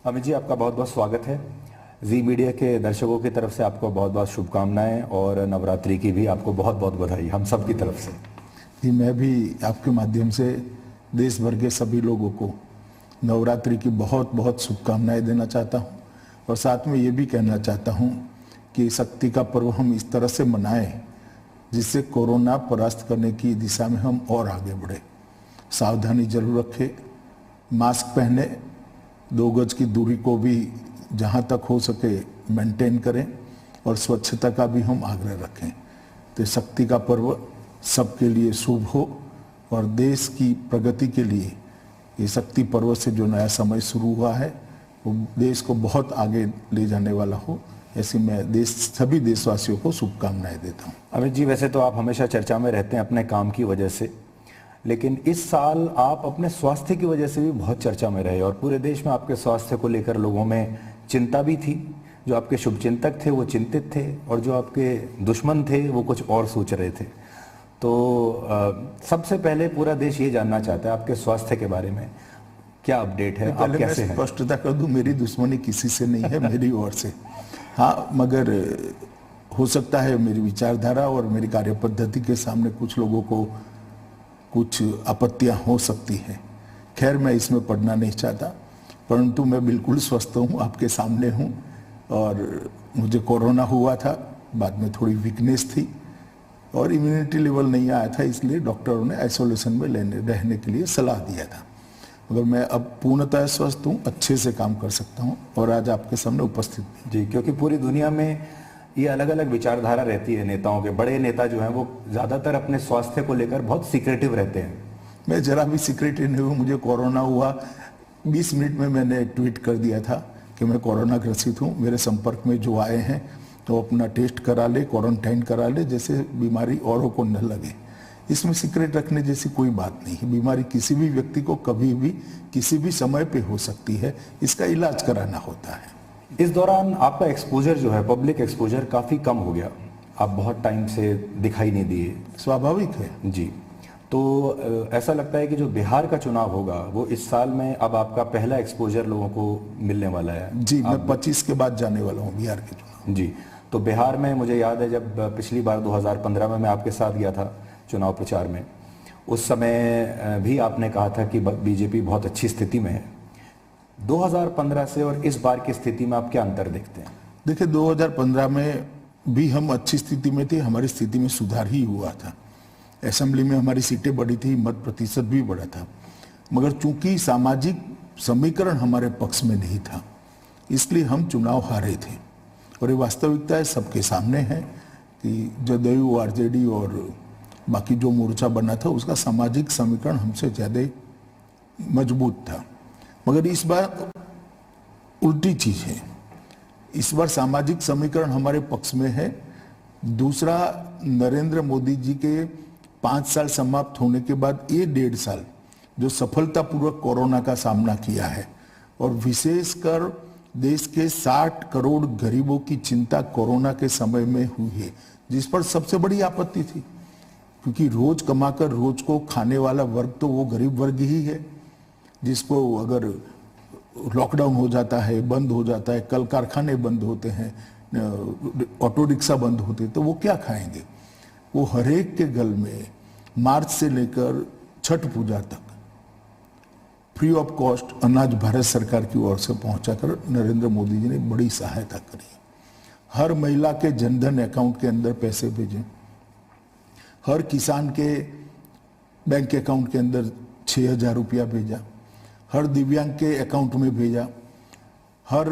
अमित जी, आपका बहुत बहुत स्वागत है। जी मीडिया के दर्शकों की तरफ से आपको बहुत बहुत शुभकामनाएं और नवरात्रि की भी आपको बहुत बहुत बधाई हम सब की तरफ से। जी, मैं भी आपके माध्यम से देश भर के सभी लोगों को नवरात्रि की बहुत बहुत शुभकामनाएं देना चाहता हूं और साथ में ये भी कहना चाहता हूं कि शक्ति का पर्व हम इस तरह से मनाएं जिससे कोरोना परास्त करने की दिशा में हम और आगे बढ़े। सावधानी जरूर रखें, मास्क पहने, 2 गज की दूरी को भी जहां तक हो सके मेंटेन करें और स्वच्छता का भी हम आग्रह रखें। तो शक्ति का पर्व सबके लिए शुभ हो और देश की प्रगति के लिए ये शक्ति पर्व से जो नया समय शुरू हुआ है वो देश को बहुत आगे ले जाने वाला हो, ऐसी मैं सभी देशवासियों को शुभकामनाएं देता हूँ। अमित जी, वैसे तो आप हमेशा चर्चा में रहते हैं अपने काम की वजह से, लेकिन इस साल आप अपने स्वास्थ्य की वजह से भी बहुत चर्चा में रहे और पूरे देश में आपके स्वास्थ्य को लेकर लोगों में चिंता भी थी। जो आपके शुभचिंतक थे वो चिंतित थे और जो आपके दुश्मन थे वो कुछ और सोच रहे थे। तो सबसे पहले पूरा देश ये जानना चाहता है आपके स्वास्थ्य के बारे में, क्या अपडेट है, आप कैसे हैं? स्पष्टता कर दूं, मेरी दुश्मनी किसी से नहीं है, मेरी ओर से। हाँ, मगर हो सकता है मेरी विचारधारा और मेरी कार्य पद्धति के सामने कुछ लोगों को कुछ आपत्तियां हो सकती हैं। खैर, मैं इसमें पढ़ना नहीं चाहता, परंतु मैं बिल्कुल स्वस्थ हूँ, आपके सामने हूँ। और मुझे कोरोना हुआ था, बाद में थोड़ी वीकनेस थी और इम्यूनिटी लेवल नहीं आया था, इसलिए डॉक्टरों ने आइसोलेशन में रहने के लिए सलाह दिया था। मगर मैं अब पूर्णतः स्वस्थ हूँ, अच्छे से काम कर सकता हूँ और आज आपके सामने उपस्थित हूँ। जी, क्योंकि पूरी दुनिया में ये अलग अलग विचारधारा रहती है नेताओं के। बड़े नेता जो हैं वो ज़्यादातर अपने स्वास्थ्य को लेकर बहुत सीक्रेटिव रहते हैं। मैं जरा भी सीक्रेटिव नहीं हूँ। मुझे कोरोना हुआ 20 मिनट में मैंने ट्वीट कर दिया था कि मैं कोरोना ग्रसित हूँ। मेरे संपर्क में जो आए हैं तो अपना टेस्ट करा ले, क्वारंटाइन करा ले, जैसे बीमारी औरों को न लगे। इसमें सीक्रेट रखने जैसी कोई बात नहीं है। बीमारी किसी भी व्यक्ति को कभी भी किसी भी समय पे हो सकती है, इसका इलाज कराना होता है। इस दौरान आपका एक्सपोजर जो है, पब्लिक एक्सपोजर काफ़ी कम हो गया, आप बहुत टाइम से दिखाई नहीं दिए। स्वाभाविक है जी। तो ऐसा लगता है कि जो बिहार का चुनाव होगा वो इस साल में अब आपका पहला एक्सपोजर लोगों को मिलने वाला है। जी, मैं 25 के बाद जाने वाला हूँ बिहार के चुनाव। जी, तो बिहार में मुझे याद है जब पिछली बार 2015 में मैं आपके साथ गया था चुनाव प्रचार में, उस समय भी आपने कहा था कि बीजेपी बहुत अच्छी स्थिति में है। 2015 से और इस बार की स्थिति में आप क्या अंतर देखते हैं? देखिए, 2015 में भी हम अच्छी स्थिति में थे, हमारी स्थिति में सुधार ही हुआ था। असेंबली में हमारी सीटें बढ़ी थी, मत प्रतिशत भी बढ़ा था, मगर चूंकि सामाजिक समीकरण हमारे पक्ष में नहीं था, इसलिए हम चुनाव हारे थे। और ये वास्तविकता है, सबके सामने है कि जदयू, आरजेडी और बाकी जो मोर्चा बना था उसका सामाजिक समीकरण हमसे ज़्यादा मजबूत था। मगर इस बार उल्टी चीज है। इस बार सामाजिक समीकरण हमारे पक्ष में है। दूसरा, नरेंद्र मोदी जी के 5 साल समाप्त होने के बाद ये 1.5 साल जो सफलतापूर्वक कोरोना का सामना किया है और विशेषकर देश के 60 करोड़ गरीबों की चिंता कोरोना के समय में हुई है, जिस पर सबसे बड़ी आपत्ति थी, क्योंकि रोज कमाकर रोज को खाने वाला वर्ग तो वो गरीब वर्ग ही है, जिसको अगर लॉकडाउन हो जाता है, बंद हो जाता है, कल कारखाने बंद होते हैं, ऑटो रिक्शा बंद होते, तो वो क्या खाएंगे। वो हरेक के गल में मार्च से लेकर छठ पूजा तक फ्री ऑफ कॉस्ट अनाज भारत सरकार की ओर से पहुंचाकर नरेंद्र मोदी जी ने बड़ी सहायता करी। हर महिला के जनधन अकाउंट के अंदर पैसे भेजे, हर किसान के बैंक अकाउंट के अंदर 6,000 रुपया भेजा, हर दिव्यांग के अकाउंट में भेजा, हर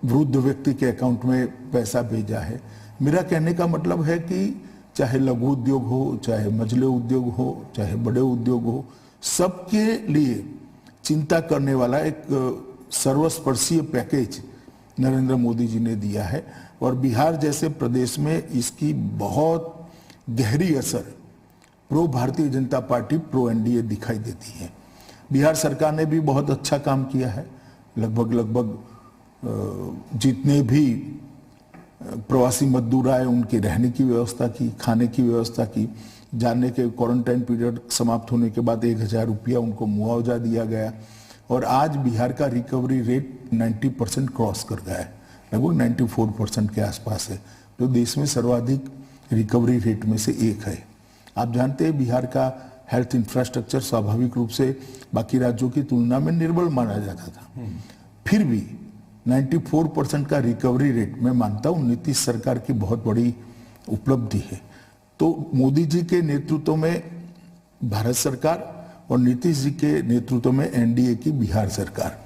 वृद्ध व्यक्ति के अकाउंट में पैसा भेजा है। मेरा कहने का मतलब है कि चाहे लघु उद्योग हो, चाहे मझले उद्योग हो, चाहे बड़े उद्योग हो, सबके लिए चिंता करने वाला एक सर्वस्पर्शीय पैकेज नरेंद्र मोदी जी ने दिया है। और बिहार जैसे प्रदेश में इसकी बहुत गहरी असर pro Bharatiya Janata party, pro NDA दिखाई देती है। बिहार सरकार ने भी बहुत अच्छा काम किया है। लगभग जितने भी प्रवासी मजदूर आए उनके रहने की व्यवस्था की, खाने की व्यवस्था की। जाने के क्वारंटाइन पीरियड समाप्त होने के बाद 1,000 रुपया उनको मुआवजा दिया गया। और आज बिहार का रिकवरी रेट 90% क्रॉस कर गया है, लगभग 94% के आसपास है, जो देश में सर्वाधिक रिकवरी रेट में से एक है। आप जानते हैं बिहार का हेल्थ इंफ्रास्ट्रक्चर स्वाभाविक रूप से बाकी राज्यों की तुलना में निर्बल माना जाता था, फिर भी 94% का रिकवरी रेट मैं मानता हूँ नीतीश सरकार की बहुत बड़ी उपलब्धि है। तो मोदी जी के नेतृत्व में भारत सरकार और नीतीश जी के नेतृत्व में एनडीए की बिहार सरकार,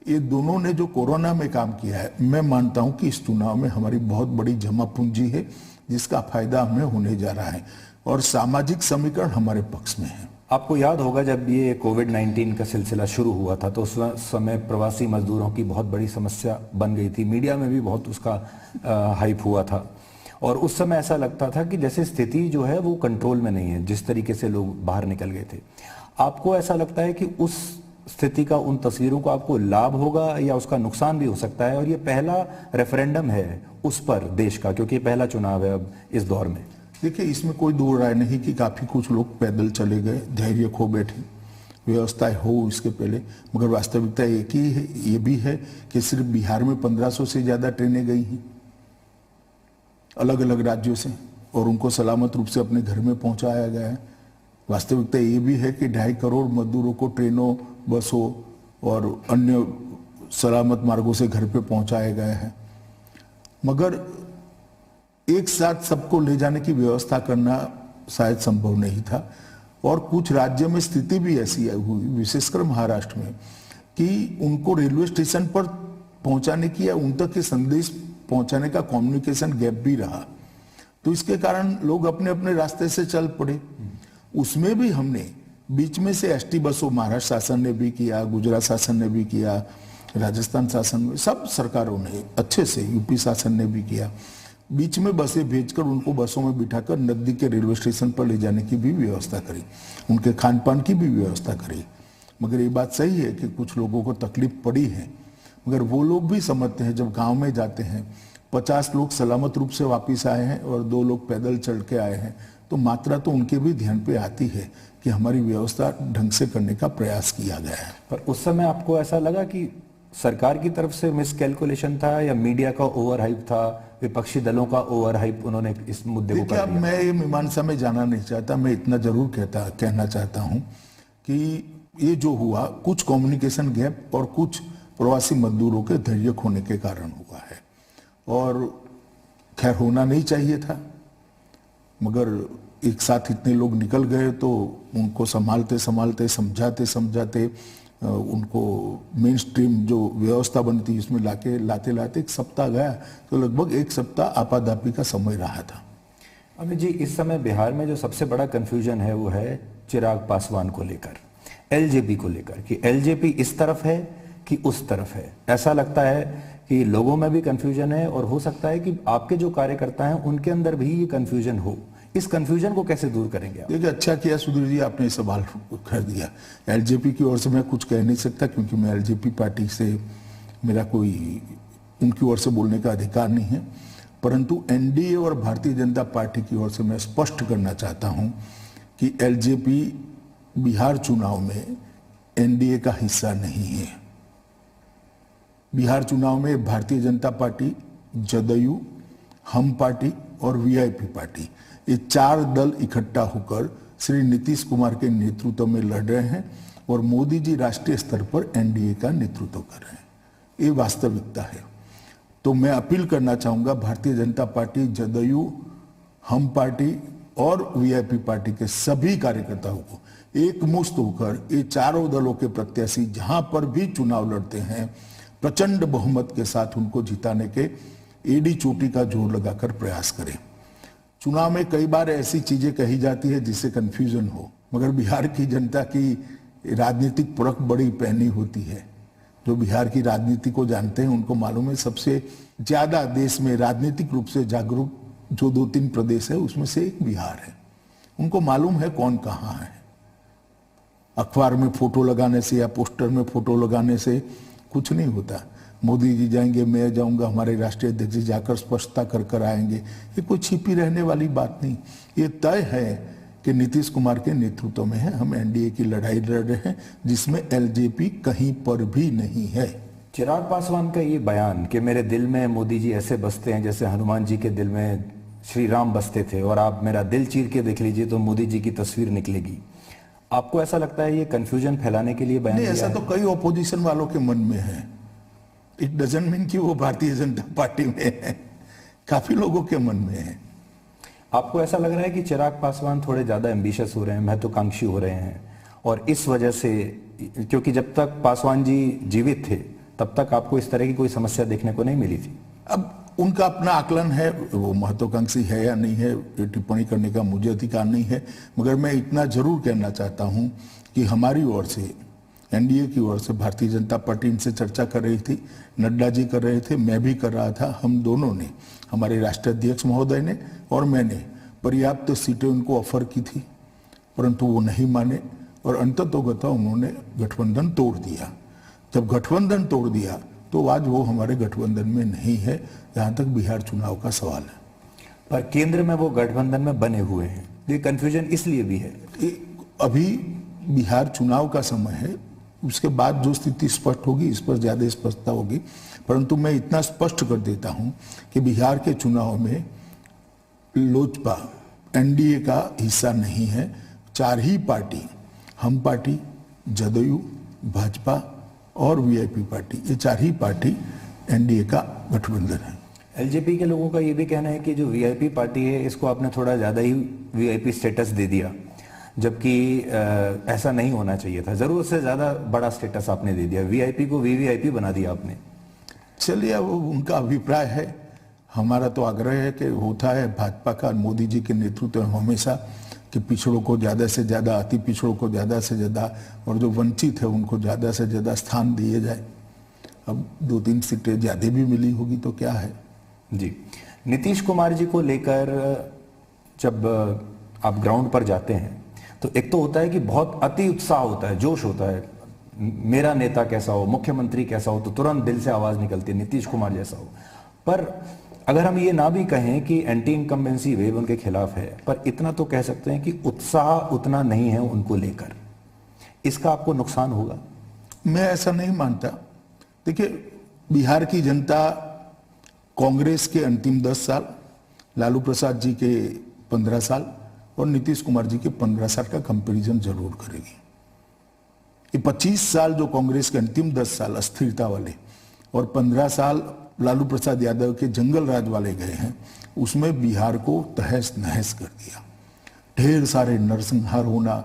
ये दोनों ने जो कोरोना में काम किया है, मैं मानता हूं कि इस चुनाव में हमारी बहुत बड़ी जमा पूंजी है जिसका फायदा हमें होने जा रहा है और सामाजिक समीकरण हमारे पक्ष में है। आपको याद होगा जब ये कोविड-19 का सिलसिला शुरू हुआ था तो उस समय प्रवासी मजदूरों की बहुत बड़ी समस्या बन गई थी, मीडिया में भी बहुत उसका हाइप हुआ था और उस समय ऐसा लगता था कि जैसे स्थिति जो है वो कंट्रोल में नहीं है, जिस तरीके से लोग बाहर निकल गए थे। आपको ऐसा लगता है कि उस स्थिति का, उन तस्वीरों को आपको लाभ होगा या उसका नुकसान भी हो सकता है? और ये पहला रेफरेंडम है उस पर देश का, क्योंकि पहला चुनाव है अब इस दौर में। देखिए, इसमें कोई दो राय नहीं कि काफी कुछ लोग पैदल चले गए, धैर्य खो बैठे, व्यवस्था हो इसके पहले, मगर वास्तविकता एक ही है, ये भी है कि सिर्फ बिहार में 1500 से ज्यादा ट्रेनें गई हैं अलग अलग राज्यों से और उनको सलामत रूप से अपने घर में पहुंचाया गया है। वास्तविकता ये भी है कि 2.5 करोड़ मजदूरों को ट्रेनों, बसों और अन्य सलामत मार्गों से घर पे पहुंचाया गया है, मगर एक साथ सबको ले जाने की व्यवस्था करना शायद संभव नहीं था। और कुछ राज्य में स्थिति भी ऐसी हुई, विशेषकर महाराष्ट्र में, कि उनको रेलवे स्टेशन पर पहुंचाने की या उन तक के संदेश पहुंचाने का कम्युनिकेशन गैप भी रहा, तो इसके कारण लोग अपने अपने रास्ते से चल पड़े। उसमें भी हमने बीच में से एसटी बसों, महाराष्ट्र शासन ने भी किया, गुजरात शासन ने भी किया, राजस्थान शासन में, सब सरकारों ने अच्छे से, यूपी शासन ने भी किया, बीच में बसें भेजकर उनको बसों में बिठाकर नजदीक के रेलवे स्टेशन पर ले जाने की भी व्यवस्था करी, उनके खान पान की भी व्यवस्था करी। मगर ये बात सही है कि कुछ लोगों को तकलीफ पड़ी है, मगर वो लोग भी समझते हैं जब गांव में जाते हैं 50 लोग सलामत रूप से वापस आए हैं और 2 लोग पैदल चल के आए हैं, तो मात्रा तो उनके भी ध्यान पे आती है कि हमारी व्यवस्था ढंग से करने का प्रयास किया गया है। पर उस समय आपको ऐसा लगा कि सरकार की तरफ से मिसकैलकुलेशन था या मीडिया का ओवर हाइप था, विपक्षी दलों का ओवर हाइप उन्होंने इस मुद्दे को कर लिया? मैं ये मीमांसा में जाना नहीं चाहता, मैं इतना जरूर कहना चाहता हूँ कि ये जो हुआ कुछ कम्युनिकेशन गैप और कुछ प्रवासी मजदूरों के धैर्य खोने के कारण हुआ है, और खैर होना नहीं चाहिए था, मगर एक साथ इतने लोग निकल गए तो उनको संभालते संभालते, समझाते समझाते उनको मेन स्ट्रीम जो व्यवस्था बनती इसमें लाते लाते 1 सप्ताह गया, तो लगभग 1 सप्ताह आपाधापी का समय रहा था। अमित जी, इस समय बिहार में जो सबसे बड़ा कंफ्यूजन है वो है चिराग पासवान को लेकर, एलजेपी को लेकर, कि एलजेपी इस तरफ है कि उस तरफ है। ऐसा लगता है कि लोगों में भी कंफ्यूजन है और हो सकता है कि आपके जो कार्यकर्ता हैं उनके अंदर भी ये कंफ्यूजन हो। इस कंफ्यूजन को कैसे दूर करेंगे आप? देखिए, अच्छा किया सुधीर जी आपने सवाल कर दिया। एलजेपी की ओर से मैं कुछ कह नहीं सकता क्योंकि मैं एलजेपी पार्टी से, मेरा कोई उनकी ओर से बोलने का अधिकार नहीं है, परंतु एनडीए और भारतीय जनता पार्टी की ओर से मैं स्पष्ट करना चाहता हूं कि एलजेपी बिहार चुनाव में एनडीए का हिस्सा नहीं है। बिहार चुनाव में भारतीय जनता पार्टी, जदयू, हम पार्टी और वीआईपी पार्टी, ये 4 दल इकट्ठा होकर श्री नीतीश कुमार के नेतृत्व में लड़ रहे हैं और मोदी जी राष्ट्रीय स्तर पर एनडीए का नेतृत्व कर रहे हैं। ये वास्तविकता है। तो मैं अपील करना चाहूंगा भारतीय जनता पार्टी, जदयू, हम पार्टी और वीआईपी पार्टी के सभी कार्यकर्ताओं को एकमुश्त होकर ये चारों दलों के प्रत्याशी जहां पर भी चुनाव लड़ते हैं प्रचंड बहुमत के साथ उनको जिताने के एड़ी चोटी का जोर लगाकर प्रयास करें। चुनाव में कई बार ऐसी चीजें कही जाती है जिससे कंफ्यूजन हो, मगर बिहार की जनता की राजनीतिक परख बड़ी पैनी होती है। जो बिहार की राजनीति को जानते हैं उनको मालूम है सबसे ज्यादा देश में राजनीतिक रूप से जागरूक जो 2-3 प्रदेश है उसमें से एक बिहार है। उनको मालूम है कौन कहाँ है। अखबार में फोटो लगाने से या पोस्टर में फोटो लगाने से कुछ नहीं होता। मोदी जी जाएंगे, मैं जाऊंगा, हमारे राष्ट्रीय अध्यक्ष जाकर स्पष्टता कर आएंगे, ये कोई छिपी रहने वाली बात नहीं। ये तय है कि नीतीश कुमार के नेतृत्व में है। हम एनडीए की लड़ाई लड़ रहे हैं जिसमें एलजेपी कहीं पर भी नहीं है। चिराग पासवान का ये बयान कि मेरे दिल में मोदी जी ऐसे बसते हैं जैसे हनुमान जी के दिल में श्री राम बसते थे, और आप मेरा दिल चीर के देख लीजिए तो मोदी जी की तस्वीर निकलेगी, आपको ऐसा लगता है ये कंफ्यूजन फैलाने के लिए बयान नहीं, दिया ऐसा है? तो कई ऑपोजिशन वालों के मन में है। इट डजंट मीन कि वो भारतीय जनता पार्टी में है, काफी लोगों के मन में है। आपको ऐसा लग रहा है कि चिराग पासवान थोड़े ज्यादा एम्बिशियस हो रहे हैं, महत्वाकांक्षी हो रहे हैं, और इस वजह से, क्योंकि जब तक पासवान जी जीवित थे तब तक आपको इस तरह की कोई समस्या देखने को नहीं मिली थी? अब उनका अपना आकलन है, वो महत्वाकांक्षी है या नहीं है ये टिप्पणी करने का मुझे अधिकार नहीं है। मगर मैं इतना जरूर कहना चाहता हूं कि हमारी ओर से, एनडीए की ओर से भारतीय जनता पार्टी इनसे चर्चा कर रही थी, नड्डा जी कर रहे थे, मैं भी कर रहा था। हम दोनों ने, हमारे राष्ट्रीय अध्यक्ष महोदय ने और मैंने पर्याप्त सीटें उनको ऑफर की थी, परंतु वो नहीं माने और अंततोगत्वा उन्होंने गठबंधन तोड़ दिया। जब गठबंधन तोड़ दिया तो आज वो हमारे गठबंधन में नहीं है, जहां तक बिहार चुनाव का सवाल है। पर केंद्र में वो गठबंधन में बने हुए हैं, ये कंफ्यूजन इसलिए भी है। अभी बिहार चुनाव का समय है, उसके बाद जो स्थिति स्पष्ट होगी इस पर ज्यादा स्पष्टता होगी, परंतु मैं इतना स्पष्ट कर देता हूं कि बिहार के चुनाव में लोजपा एनडीए का हिस्सा नहीं है। 4 ही पार्टी, हम पार्टी, जदयू, भाजपा और वीआईपी पार्टी, ये 4 ही पार्टी एनडीए का गठबंधन है। एलजेपी के लोगों का ये भी कहना है कि जो वीआईपी पार्टी है इसको आपने थोड़ा ज्यादा ही वीआईपी स्टेटस दे दिया, जबकि ऐसा नहीं होना चाहिए था, जरूरत से ज्यादा बड़ा स्टेटस आपने दे दिया, वीआईपी को वीवीआईपी बना दिया आपने। चलिए, अब उनका अभिप्राय है, हमारा तो आग्रह है कि होता है भाजपा का, मोदी जी के नेतृत्व में हमेशा कि पिछड़ों को ज्यादा से ज्यादा, अति पिछड़ों को ज्यादा से ज्यादा, और जो वंचित है उनको ज्यादा से ज्यादा स्थान दिए जाए। अब 2-3 सीटें ज्यादा भी मिली होगी तो क्या है। जी, नीतीश कुमार जी को लेकर जब आप ग्राउंड पर जाते हैं तो एक तो होता है कि बहुत अति उत्साह होता है, जोश होता है, मेरा नेता कैसा हो, मुख्यमंत्री कैसा हो, तो तुरंत दिल से आवाज निकलती है नीतीश कुमार जैसा हो। पर अगर हम ये ना भी कहें कि एंटी इनकम्बेंसी वेव उनके खिलाफ है, पर इतना तो कह सकते हैं कि उत्साह उतना नहीं है उनको लेकर, इसका आपको नुकसान होगा? मैं ऐसा नहीं मानता। देखिए, बिहार की जनता कांग्रेस के अंतिम 10 साल, लालू प्रसाद जी के 15 साल और नीतीश कुमार जी के 15 साल का कंपैरिजन जरूर करेगी। ये 25 साल जो कांग्रेस के अंतिम 10 साल अस्थिरता वाले और 15 साल लालू प्रसाद यादव के जंगल राज वाले गए हैं, उसमें बिहार को तहस नहस कर दिया। ढेर सारे नरसंहार होना,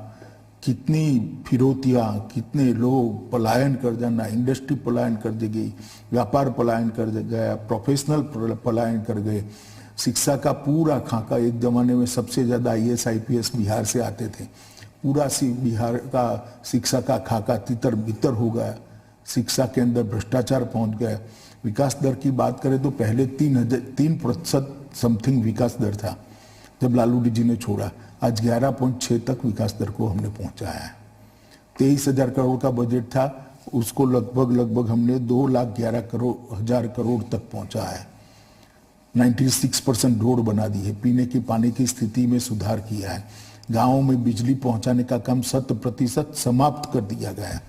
कितनी फिरौतियां, कितने लोग पलायन कर जाना, इंडस्ट्री पलायन कर दी गई, व्यापार पलायन कर गया, प्रोफेशनल पलायन कर गए, शिक्षा का पूरा खाका, एक जमाने में सबसे ज्यादा IAS IPS बिहार से आते थे, पूरा बिहार का शिक्षा का खाका तितर बितर हो गया, शिक्षा के अंदर भ्रष्टाचार पहुंच गया। विकास दर की बात करें तो पहले 3% समथिंग विकास दर था जब लालू जी ने छोड़ा, आज 11.6 तक विकास दर को हमने पहुंचाया है। 23,000 करोड़ का बजट था, उसको लगभग हमने 2,11,000 करोड़ तक पहुंचाया है। 96% रोड बना दी है, पीने के पानी की स्थिति में सुधार किया है, गांवों में बिजली पहुंचाने का काम 100% समाप्त कर दिया गया है।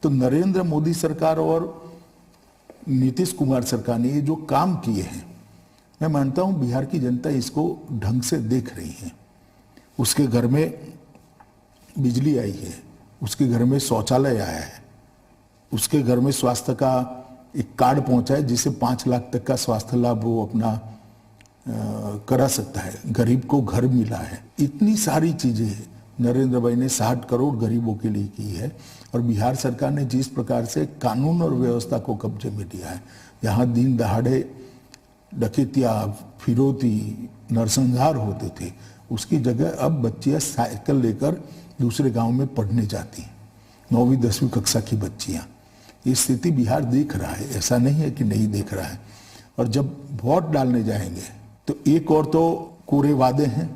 तो नरेंद्र मोदी सरकार और नीतीश कुमार सरकार ने ये जो काम किए हैं, मैं मानता हूं बिहार की जनता इसको ढंग से देख रही है। उसके घर में बिजली आई है, उसके घर में शौचालय आया है, उसके घर में स्वास्थ्य का एक कार्ड पहुंचा है जिससे 5 लाख तक का स्वास्थ्य लाभ वो अपना करा सकता है, गरीब को घर मिला है। इतनी सारी चीजें नरेंद्र भाई ने 60 करोड़ गरीबों के लिए की है। और बिहार सरकार ने जिस प्रकार से कानून और व्यवस्था को कब्जे में लिया है, यहाँ दिन दहाड़े डकैतियां, फिरौती, नरसंहार होते थे, उसकी जगह अब बच्चियां साइकिल लेकर दूसरे गांव में पढ़ने जाती हैं, 9वीं 10वीं कक्षा की बच्चियां। ये स्थिति बिहार देख रहा है, ऐसा नहीं है कि नहीं देख रहा है। और जब वोट डालने जाएंगे तो एक और तो कोरे वादे हैं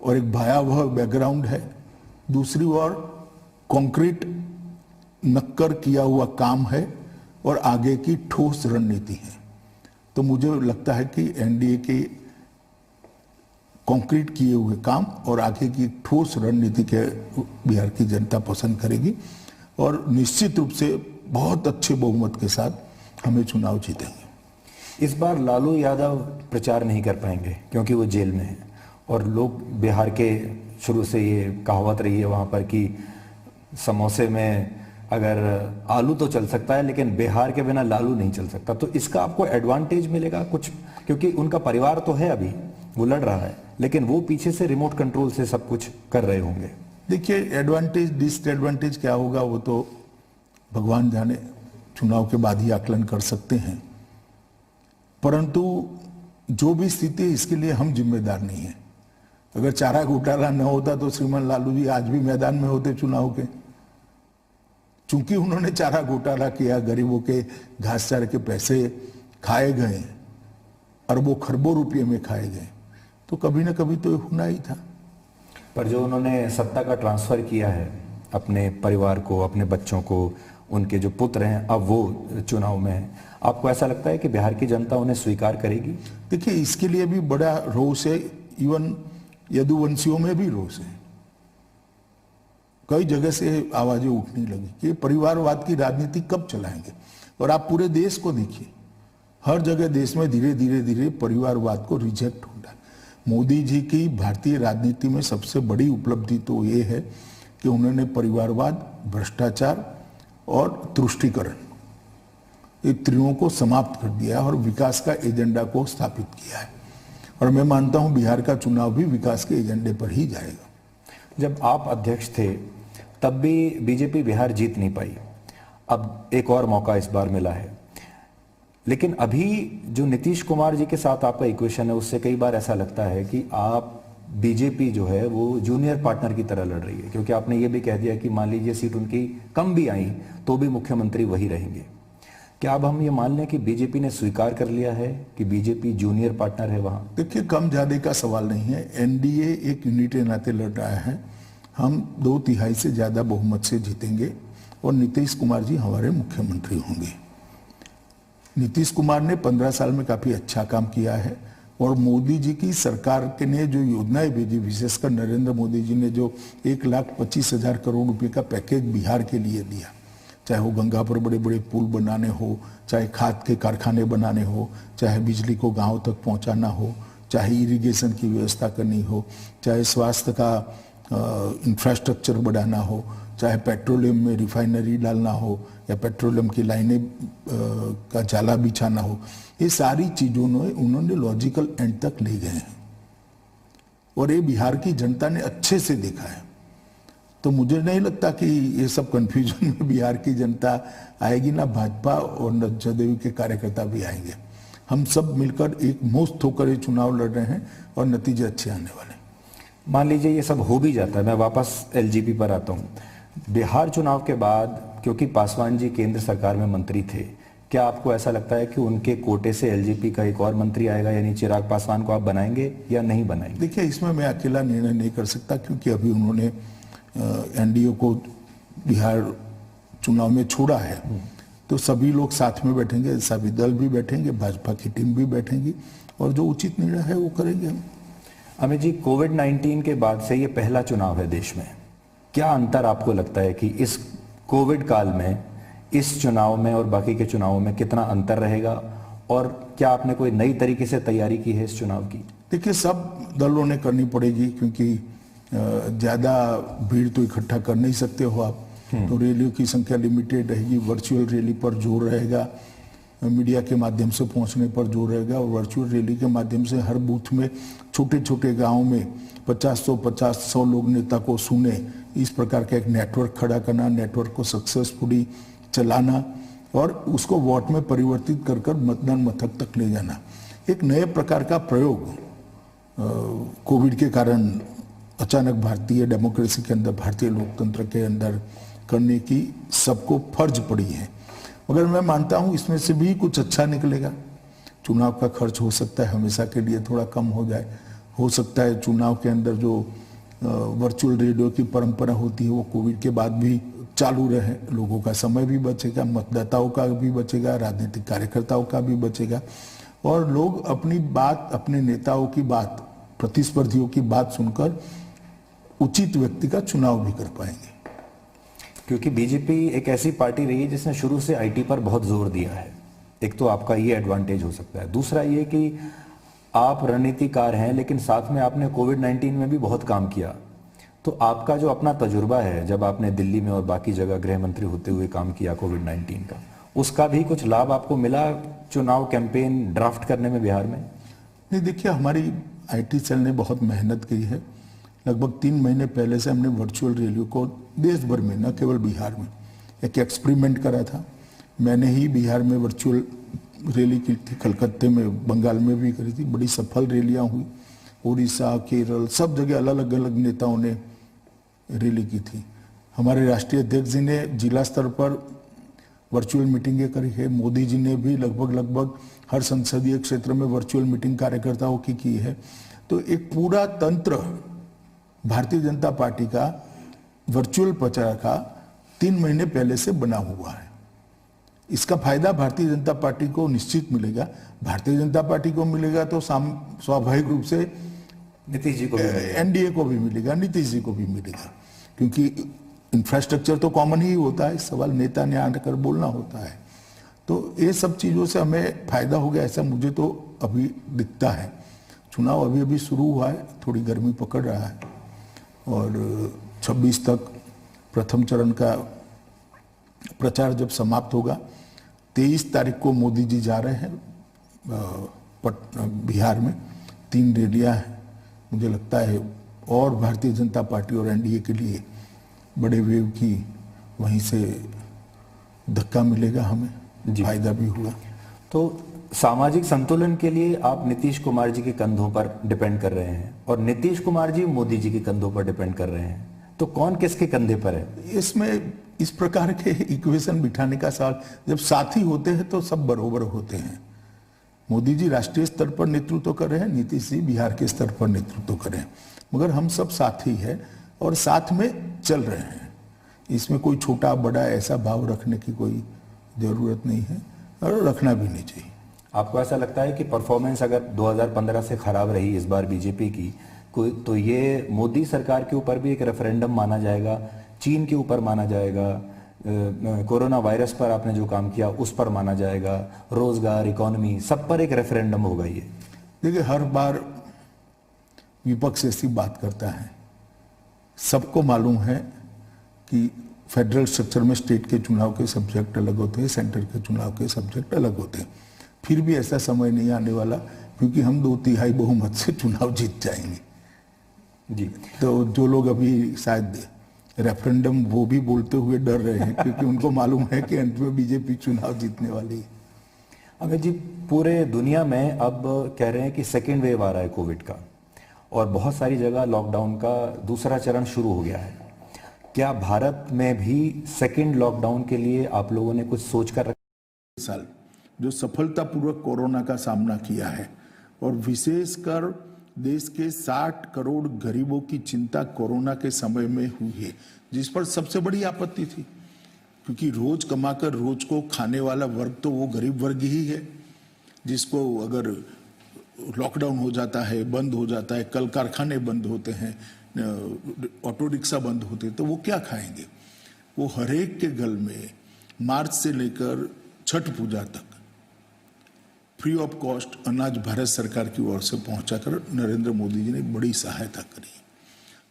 और एक भयावह बैकग्राउंड है, दूसरी ओर कंक्रीट नक्कर किया हुआ काम है और आगे की ठोस रणनीति है। तो मुझे लगता है कि एनडीए के कंक्रीट किए हुए काम और आगे की ठोस रणनीति के बिहार की जनता पसंद करेगी और निश्चित रूप से बहुत अच्छे बहुमत के साथ हमें चुनाव जीतेंगे। इस बार लालू यादव प्रचार नहीं कर पाएंगे क्योंकि वो जेल में है और लोग बिहार के शुरू से ये कहावत रही है वहाँ पर कि समोसे में अगर आलू तो चल सकता है लेकिन बिहार के बिना लालू नहीं चल सकता, तो इसका आपको एडवांटेज मिलेगा कुछ? क्योंकि उनका परिवार तो है, अभी वो लड़ रहा है, लेकिन वो पीछे से रिमोट कंट्रोल से सब कुछ कर रहे होंगे। देखिए, एडवांटेज डिसएडवांटेज क्या होगा वो तो भगवान जाने, चुनाव के बाद ही आकलन कर सकते हैं। परंतु जो भी स्थिति है इसके लिए हम जिम्मेदार नहीं है। अगर चारा घोटाला न होता तो श्रीमान लालू जी आज भी मैदान में होते चुनाव के। चूंकि उन्होंने चारा घोटाला किया, गरीबों के घास चारे के पैसे खाए गए, अरबों खरबों रुपये में खाए गए, तो कभी ना कभी तो होना ही था। पर जो उन्होंने सत्ता का ट्रांसफर किया है अपने परिवार को, अपने बच्चों को, उनके जो पुत्र हैं अब वो चुनाव में हैं, आपको ऐसा लगता है कि बिहार की जनता उन्हें स्वीकार करेगी? देखिए, इसके लिए भी बड़ा रोष है, इवन यदुवंशियों में भी रोष है। कई जगह से आवाजें उठने लगी कि परिवारवाद की राजनीति कब चलाएंगे। और आप पूरे देश को देखिए, हर जगह देश में धीरे धीरे धीरे परिवारवाद को रिजेक्ट हो रहा है। मोदी जी की भारतीय राजनीति में सबसे बड़ी उपलब्धि तो ये है कि उन्होंने परिवारवाद, भ्रष्टाचार और तुष्टीकरण, ये त्रियों को समाप्त कर दिया और विकास का एजेंडा को स्थापित किया है। और मैं मानता हूं बिहार का चुनाव भी विकास के एजेंडे पर ही जाएगा। जब आप अध्यक्ष थे तब भी बीजेपी बिहार जीत नहीं पाई, अब एक और मौका इस बार मिला है, लेकिन अभी जो नीतीश कुमार जी के साथ आपका इक्वेशन है उससे कई बार ऐसा लगता है कि आप बीजेपी जो है वो जूनियर पार्टनर की तरह लड़ रही है, क्योंकि आपने ये भी कह दिया कि मान लीजिए सीट उनकी कम भी आई तो भी मुख्यमंत्री वही रहेंगे। क्या अब हम ये मान लें कि बीजेपी ने स्वीकार कर लिया है कि बीजेपी जूनियर पार्टनर है वहां? देखिए, कम ज्यादा का सवाल नहीं है। एनडीए एक यूनिट के नाते लड़ रहा है। हम 2/3 से ज्यादा बहुमत से जीतेंगे और नीतीश कुमार जी हमारे मुख्यमंत्री होंगे। नीतीश कुमार ने 15 साल में काफी अच्छा काम किया है और मोदी जी की सरकार के ने जो योजनाएं भेजी, विशेषकर नरेंद्र मोदी जी ने जो 1,25,000 करोड़ रुपए का पैकेज बिहार के लिए दिया, चाहे वो गंगा पर बड़े बड़े पुल बनाने हो, चाहे खाद के कारखाने बनाने हो, चाहे बिजली को गांव तक पहुंचाना हो, चाहे इरिगेशन की व्यवस्था करनी हो, चाहे स्वास्थ्य का इंफ्रास्ट्रक्चर बढ़ाना हो, चाहे पेट्रोलियम में रिफाइनरी डालना हो या पेट्रोलियम की लाइनें का जाला बिछाना हो, ये सारी चीजों में उन्होंने लॉजिकल एंड तक ले गए हैं और ये बिहार की जनता ने अच्छे से देखा है। तो मुझे नहीं लगता कि ये सब कंफ्यूजन में बिहार की जनता आएगी, ना भाजपा और न जदयू के कार्यकर्ता भी आएंगे। हम सब मिलकर एक मुश्त होकर ये चुनाव लड़ रहे हैं और नतीजे अच्छे आने वाले। मान लीजिए ये सब हो भी जाता है, मैं वापस एलजीपी पर आता हूँ। बिहार चुनाव के बाद क्योंकि पासवान जी केंद्र सरकार में मंत्री थे, क्या आपको ऐसा लगता है कि उनके कोटे से एलजीपी का एक और मंत्री आएगा, यानी चिराग पासवान को आप बनाएंगे या नहीं बनाएंगे? देखिए, इसमें मैं अकेला निर्णय नहीं कर सकता क्योंकि अभी उन्होंने एनडीए को बिहार चुनाव में छोड़ा है, तो सभी लोग साथ में बैठेंगे, सभी दल भी बैठेंगे, भाजपा की टीम भी बैठेंगी और जो उचित निर्णय है वो करेंगे हम। अमित जी, कोविड-19 के बाद से ये पहला चुनाव है देश में, क्या अंतर आपको लगता है कि इस कोविड काल में इस चुनाव में और बाकी के चुनावों में कितना अंतर रहेगा और क्या आपने कोई नई तरीके से तैयारी की है इस चुनाव की? देखिए, सब दलों ने करनी पड़ेगी क्योंकि ज्यादा भीड़ तो इकट्ठा कर नहीं सकते हो आप, तो रैलियों की संख्या लिमिटेड रहेगी। वर्चुअल रैली पर जोर रहेगा, मीडिया के माध्यम से पहुंचने पर जोर रहेगा और वर्चुअल रैली के माध्यम से हर बूथ में छोटे छोटे गांव में 50-100 लोग नेता को सुने, इस प्रकार का एक नेटवर्क खड़ा करना, नेटवर्क को सक्सेसफुली चलाना और उसको वोट में परिवर्तित कर कर मतदान मथक तक ले जाना, एक नए प्रकार का प्रयोग कोविड के कारण अचानक भारतीय डेमोक्रेसी के अंदर, भारतीय लोकतंत्र के अंदर करने की सबको फर्ज पड़ी है। मगर मैं मानता हूं इसमें से भी कुछ अच्छा निकलेगा। चुनाव का खर्च हो सकता है हमेशा के लिए थोड़ा कम हो जाए, हो सकता है चुनाव के अंदर जो वर्चुअल रेडियो की परंपरा होती है वो कोविड के बाद भी चालू रहे, लोगों का समय भी बचेगा, मतदाताओं का भी बचेगा, राजनीतिक कार्यकर्ताओं का भी बचेगा और लोग अपनी बात, अपने नेताओं की बात प्रतिस्पर्धियों की बात सुनकर उचित व्यक्ति का चुनाव भी कर पाएंगे। क्योंकि बीजेपी एक ऐसी पार्टी रही है जिसने शुरू से आईटी पर बहुत जोर दिया है। एक तो आपका ये एडवांटेज हो सकता है, दूसरा ये कि आप रणनीतिकार हैं, लेकिन साथ में आपने कोविड-19 में भी बहुत काम किया। तो आपका जो अपना तजुर्बा है, जब आपने दिल्ली में और बाकी जगह गृह मंत्री होते हुए काम किया कोविड-19 का, उसका भी कुछ लाभ आपको मिला चुनाव कैंपेन ड्राफ्ट करने में बिहार में? नहीं, देखिए, हमारी आईटी सेल ने बहुत मेहनत की है। लगभग 3 महीने पहले से हमने वर्चुअल रैलियों को देश भर में, न केवल बिहार में, एक एक्सपेरिमेंट करा था। मैंने ही बिहार में वर्चुअल रैली की थी, कलकत्ते में, बंगाल में भी करी थी। बड़ी सफल रैलियां हुई। उड़ीसा, केरल, सब जगह अलग अलग नेताओं ने रैली की थी। हमारे राष्ट्रीय अध्यक्ष जी ने जिला स्तर पर वर्चुअल मीटिंगें करी है। मोदी जी ने भी लगभग हर संसदीय क्षेत्र में वर्चुअल मीटिंग कार्यकर्ताओं की है। तो एक पूरा तंत्र भारतीय जनता पार्टी का वर्चुअल प्रचार का 3 महीने पहले से बना हुआ है। इसका फायदा भारतीय जनता पार्टी को निश्चित मिलेगा। भारतीय जनता पार्टी को मिलेगा तो स्वाभाविक रूप से नीतीश जी को भी मिलेगा, एनडीए को भी मिलेगा, नीतीश जी को भी मिलेगा, क्योंकि इंफ्रास्ट्रक्चर तो कॉमन ही होता है। सवाल नेता ने आकर बोलना होता है। तो ये सब चीज़ों से हमें फायदा हो गया, ऐसा मुझे तो अभी दिखता है। चुनाव अभी अभी शुरू हुआ है, थोड़ी गर्मी पकड़ रहा है, और 26 तक प्रथम चरण का प्रचार जब समाप्त होगा, 23 तारीख को मोदी जी जा रहे हैं बिहार में। 3 रैलियां हैं। मुझे लगता है और भारतीय जनता पार्टी और एनडीए के लिए बड़े वेव की वहीं से धक्का मिलेगा, हमें फायदा भी हुआ। तो सामाजिक संतुलन के लिए आप नीतीश कुमार जी के कंधों पर डिपेंड कर रहे हैं और नीतीश कुमार जी मोदी जी के कंधों पर डिपेंड कर रहे हैं, तो कौन किसके कंधे पर है? इसमें इस प्रकार के इक्वेशन बिठाने का सवाल, जब साथी होते हैं तो सब बरोबर होते हैं। मोदी जी राष्ट्रीय स्तर पर नेतृत्व कर रहे हैं, नीतीश जी बिहार के स्तर पर नेतृत्व कर रहे हैं, मगर हम सब साथी हैं और साथ में चल रहे हैं। इसमें कोई छोटा बड़ा ऐसा भाव रखने की कोई जरूरत नहीं है और रखना भी नहीं चाहिए। आपको ऐसा लगता है कि परफॉर्मेंस अगर 2015 से खराब रही इस बार बीजेपी की, तो ये मोदी सरकार के ऊपर भी एक रेफरेंडम माना जाएगा, चीन के ऊपर माना जाएगा, कोरोना वायरस पर आपने जो काम किया उस पर माना जाएगा, रोजगार, इकोनॉमी, सब पर एक रेफरेंडम होगा ये? देखिए, हर बार विपक्ष ऐसी बात करता है। सबको मालूम है कि फेडरल स्ट्रक्चर में स्टेट के चुनाव के सब्जेक्ट अलग होते हैं, सेंटर के चुनाव के सब्जेक्ट अलग होते हैं। फिर भी ऐसा समय नहीं आने वाला, क्योंकि हम 2/3 बहुमत से चुनाव जीत जाएंगे जी। तो जो लोग अभी शायद रेफरेंडम वो भी बोलते हुए डर रहे हैं, क्योंकि उनको मालूम है कि अंत में बीजेपी चुनाव जीतने वाली है। अमित जी, पूरे दुनिया में अब कह रहे हैं कि सेकेंड वेव आ रहा है कोविड का, और बहुत सारी जगह लॉकडाउन का दूसरा चरण शुरू हो गया है। क्या भारत में भी सेकेंड लॉकडाउन के लिए आप लोगों ने कुछ सोच कर रखा? साल जो सफलतापूर्वक कोरोना का सामना किया है, और विशेषकर देश के 60 करोड़ गरीबों की चिंता कोरोना के समय में हुई है, जिस पर सबसे बड़ी आपत्ति थी, क्योंकि रोज कमाकर रोज को खाने वाला वर्ग तो वो गरीब वर्ग ही है, जिसको अगर लॉकडाउन हो जाता है, बंद हो जाता है, कल कारखाने बंद होते हैं, ऑटो रिक्शा बंद होते हैं, तो वो क्या खाएंगे? वो हरेक के घर में मार्च से लेकर छठ पूजा तक फ्री ऑफ कॉस्ट अनाज भारत सरकार की ओर से पहुंचाकर नरेंद्र मोदी जी ने बड़ी सहायता करी।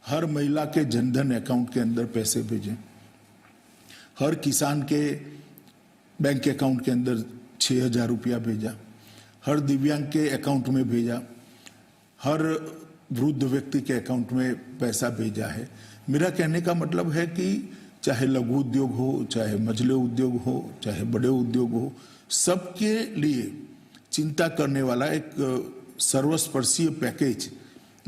हर महिला के जनधन अकाउंट के अंदर पैसे भेजे, हर किसान के बैंक अकाउंट के अंदर 6,000 रुपया भेजा, हर दिव्यांग के अकाउंट में भेजा, हर वृद्ध व्यक्ति के अकाउंट में पैसा भेजा है। मेरा कहने का मतलब है कि चाहे लघु उद्योग हो, चाहे मझले उद्योग हो, चाहे बड़े उद्योग हो, सबके लिए चिंता करने वाला एक सर्वस्पर्शीय पैकेज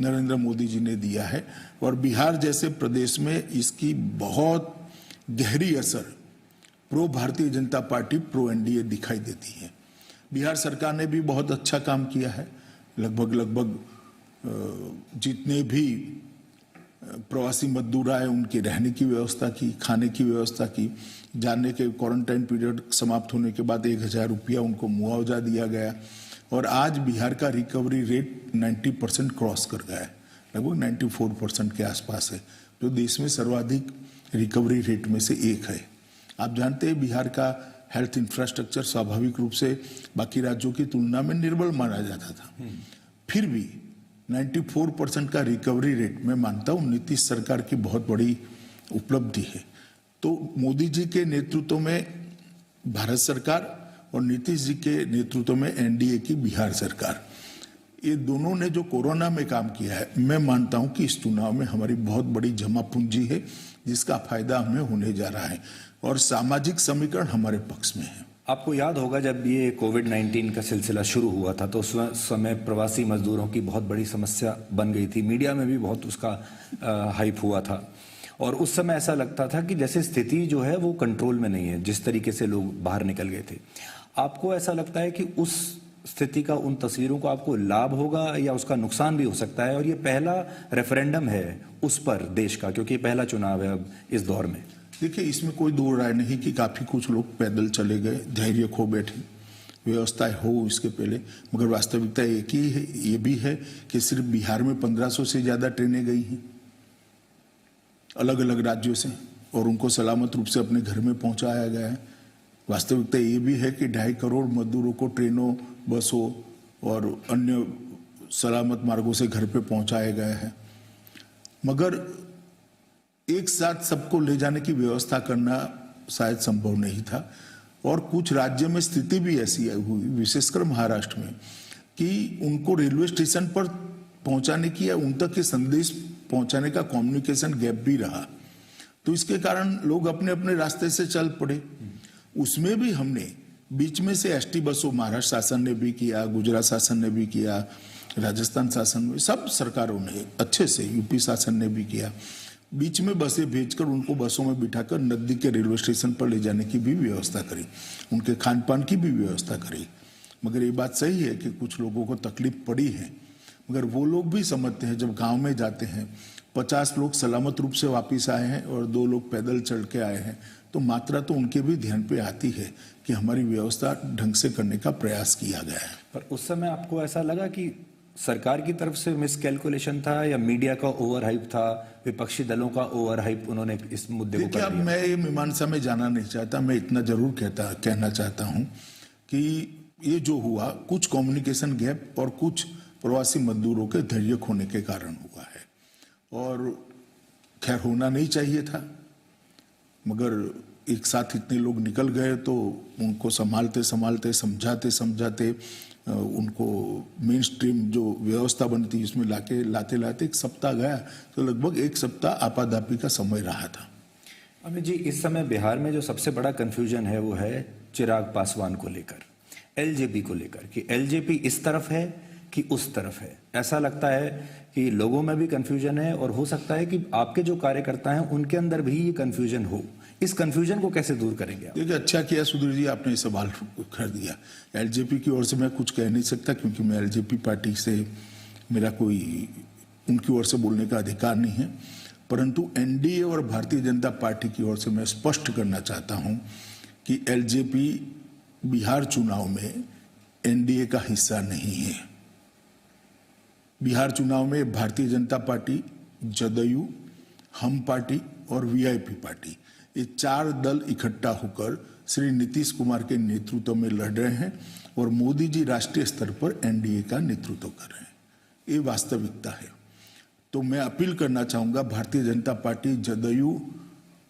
नरेंद्र मोदी जी ने दिया है, और बिहार जैसे प्रदेश में इसकी बहुत गहरी असर pro Bharatiya Janata party, pro NDA दिखाई देती है। बिहार सरकार ने भी बहुत अच्छा काम किया है। लगभग जितने भी प्रवासी मजदूर आए उनके रहने की व्यवस्था की, खाने की व्यवस्था की, जानने के क्वारंटाइन पीरियड समाप्त होने के बाद 1,000 रुपया उनको मुआवजा दिया गया, और आज बिहार का रिकवरी रेट 90% क्रॉस कर गया है, लगभग 94% के आसपास है, जो देश में सर्वाधिक रिकवरी रेट में से एक है। आप जानते हैं बिहार का हेल्थ इंफ्रास्ट्रक्चर स्वाभाविक रूप से बाकी राज्यों की तुलना में निर्बल माना जाता था, फिर भी 94% का रिकवरी रेट मैं मानता हूँ नीतीश सरकार की बहुत बड़ी उपलब्धि है। तो मोदी जी के नेतृत्व में भारत सरकार और नीतीश जी के नेतृत्व में एनडीए की बिहार सरकार, ये दोनों ने जो कोरोना में काम किया है, मैं मानता हूं कि इस चुनाव में हमारी बहुत बड़ी जमा पूंजी है जिसका फायदा हमें होने जा रहा है और सामाजिक समीकरण हमारे पक्ष में है। आपको याद होगा जब ये कोविड-19 का सिलसिला शुरू हुआ था तो उस समय प्रवासी मजदूरों की बहुत बड़ी समस्या बन गई थी, मीडिया में भी बहुत उसका हाइप हुआ था और उस समय ऐसा लगता था कि जैसे स्थिति जो है वो कंट्रोल में नहीं है, जिस तरीके से लोग बाहर निकल गए थे। आपको ऐसा लगता है कि उस स्थिति का, उन तस्वीरों को आपको लाभ होगा या उसका नुकसान भी हो सकता है? और ये पहला रेफरेंडम है उस पर देश का, क्योंकि पहला चुनाव है अब इस दौर में। देखिए, इसमें कोई दो राय नहीं कि काफी कुछ लोग पैदल चले गए, धैर्य खो बैठे, व्यवस्था हो इसके पहले, मगर वास्तविकता एक ही है, ये भी है कि सिर्फ बिहार में 1500 से ज्यादा ट्रेनें गई हैं अलग अलग राज्यों से और उनको सलामत रूप से अपने घर में पहुंचाया गया है। वास्तविकता ये भी है कि 2.5 करोड़ मजदूरों को ट्रेनों, बसों और अन्य सलामत मार्गों से घर पे पहुंचाया गया है, मगर एक साथ सबको ले जाने की व्यवस्था करना शायद संभव नहीं था। और कुछ राज्य में स्थिति भी ऐसी हुई, विशेषकर महाराष्ट्र में, कि उनको रेलवे स्टेशन पर पहुंचाने की या उन तक के संदेश पहुंचाने का कम्युनिकेशन गैप भी रहा, तो इसके कारण लोग अपने अपने रास्ते से चल पड़े। उसमें भी हमने बीच में से एसटी बसों, महाराष्ट्र शासन ने भी किया, गुजरात शासन ने भी किया, राजस्थान शासन में, सब सरकारों ने अच्छे से, यूपी शासन ने भी किया, बीच में बसें भेजकर उनको बसों में बिठाकर नजदीक के रेलवे स्टेशन पर ले जाने की भी व्यवस्था करी, उनके खान पान की भी व्यवस्था करी। मगर ये बात सही है कि कुछ लोगों को तकलीफ पड़ी है, मगर वो लोग भी समझते हैं जब गांव में जाते हैं 50 लोग सलामत रूप से वापस आए हैं और 2 लोग पैदल चढ़ के आए हैं, तो मात्रा तो उनके भी ध्यान पे आती है कि हमारी व्यवस्था ढंग से करने का प्रयास किया गया है। पर उस समय आपको ऐसा लगा कि सरकार की तरफ से मिसकैलकुलेशन था या मीडिया का ओवर हाइप था, विपक्षी दलों का ओवर हाइप, उन्होंने इस मुद्दे को कर दिया? मैं ये मीमांसा में जाना नहीं चाहता, मैं इतना जरूर कहना चाहता हूँ कि ये जो हुआ कुछ कम्युनिकेशन गैप और कुछ प्रवासी मजदूरों के धैर्य खोने के कारण हुआ है, और खैर होना नहीं चाहिए था, मगर एक साथ इतने लोग निकल गए तो उनको संभालते संभालते, समझाते समझाते उनको मेन स्ट्रीम जो व्यवस्था बनती उसमें लाते लाते 1 सप्ताह गया, तो लगभग 1 सप्ताह आपाधापी का समय रहा था। अमित जी, इस समय बिहार में जो सबसे बड़ा कंफ्यूजन है वो है चिराग पासवान को लेकर, एलजेपी को लेकर, कि एलजेपी इस तरफ है कि उस तरफ है। ऐसा लगता है कि लोगों में भी कंफ्यूजन है और हो सकता है कि आपके जो कार्यकर्ता हैं उनके अंदर भी ये कंफ्यूजन हो। इस कंफ्यूजन को कैसे दूर करेंगे आप? देखिए, अच्छा किया सुधीर जी आपने सवाल कर दिया। एलजेपी की ओर से मैं कुछ कह नहीं सकता क्योंकि मैं एलजेपी पार्टी से, मेरा कोई उनकी ओर से बोलने का अधिकार नहीं है, परंतु एनडीए और भारतीय जनता पार्टी की ओर से मैं स्पष्ट करना चाहता हूं कि एलजेपी बिहार चुनाव में एनडीए का हिस्सा नहीं है। बिहार चुनाव में भारतीय जनता पार्टी, जदयू, हम पार्टी और वीआईपी पार्टी, ये 4 दल इकट्ठा होकर श्री नीतीश कुमार के नेतृत्व में लड़ रहे हैं और मोदी जी राष्ट्रीय स्तर पर एनडीए का नेतृत्व कर रहे हैं। ये वास्तविकता है। तो मैं अपील करना चाहूंगा भारतीय जनता पार्टी, जदयू,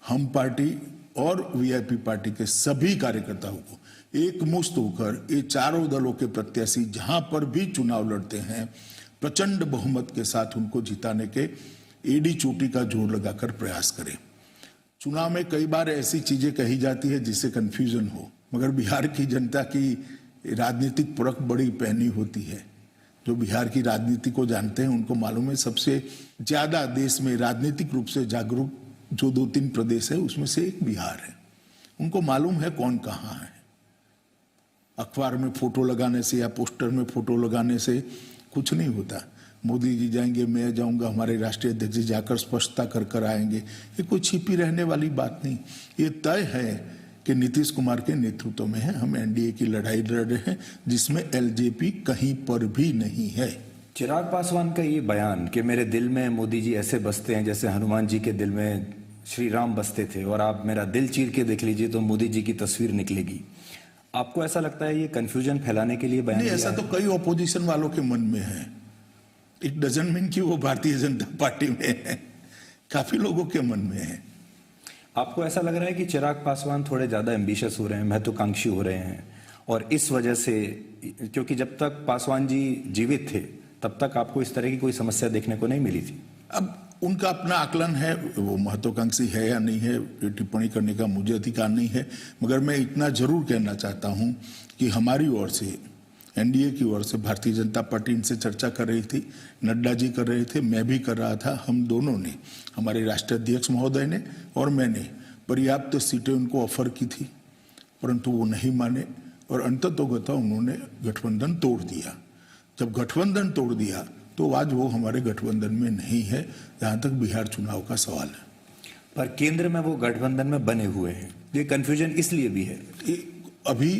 हम पार्टी और वीआईपी पार्टी के सभी कार्यकर्ताओं को एकमुश्त होकर ये चारों दलों के प्रत्याशी जहां पर भी चुनाव लड़ते हैं प्रचंड बहुमत के साथ उनको जिताने के एडी चोटी का जोर लगाकर प्रयास करें। चुनाव में कई बार ऐसी चीजें कही जाती है जिससे कंफ्यूजन हो, मगर बिहार की जनता की राजनीतिक परख बड़ी पैनी होती है। जो बिहार की राजनीति को जानते हैं उनको मालूम है सबसे ज्यादा देश में राजनीतिक रूप से जागरूक जो 2-3 प्रदेश है उसमें से एक बिहार है। उनको मालूम है कौन कहाँ है। अखबार में फोटो लगाने से या पोस्टर में फोटो लगाने से कुछ नहीं होता। मोदी जी जाएंगे, मैं जाऊंगा, हमारे राष्ट्रीय अध्यक्ष जी जाकर स्पष्टता कर आएंगे, ये कोई छिपी रहने वाली बात नहीं। ये तय है कि नीतीश कुमार के नेतृत्व में है। हम एनडीए की लड़ाई लड़ रहे हैं जिसमें एलजेपी कहीं पर भी नहीं है। चिराग पासवान का ये बयान कि मेरे दिल में मोदी जी ऐसे बसते हैं जैसे हनुमान जी के दिल में श्री राम बसते थे, और आप मेरा दिल चीर के देख लीजिए तो मोदी जी की तस्वीर निकलेगी, आपको ऐसा लगता है ये कंफ्यूजन फैलाने के लिए बयान नहीं, दिया ऐसा है? तो कई ऑपोजिशन वालों के मन में है। इट डजंट मीन कि वो भारतीय जनता पार्टी में है, काफी लोगों के मन में है। आपको ऐसा लग रहा है कि चिराग पासवान थोड़े ज्यादा एम्बिशियस हो रहे हैं, महत्वाकांक्षी हो रहे हैं, और इस वजह से, क्योंकि जब तक पासवान जी जीवित थे तब तक आपको इस तरह की कोई समस्या देखने को नहीं मिली थी। अब उनका अपना आकलन है, वो महत्वाकांक्षी है या नहीं है, टिप्पणी करने का मुझे अधिकार नहीं है। मगर मैं इतना जरूर कहना चाहता हूं कि हमारी ओर से, एनडीए की ओर से भारतीय जनता पार्टी इनसे चर्चा कर रही थी, नड्डा जी कर रहे थे, मैं भी कर रहा था। हम दोनों ने, हमारे राष्ट्रीय अध्यक्ष महोदय ने और मैंने पर्याप्त सीटें उनको ऑफर की थी, परंतु वो नहीं माने और अंततोगत्वा उन्होंने गठबंधन तोड़ दिया। जब गठबंधन तोड़ दिया तो आज वो हमारे गठबंधन में नहीं है, जहां तक बिहार चुनाव का सवाल है। पर केंद्र में वो गठबंधन में बने हुए हैं, ये कंफ्यूजन इसलिए भी है। अभी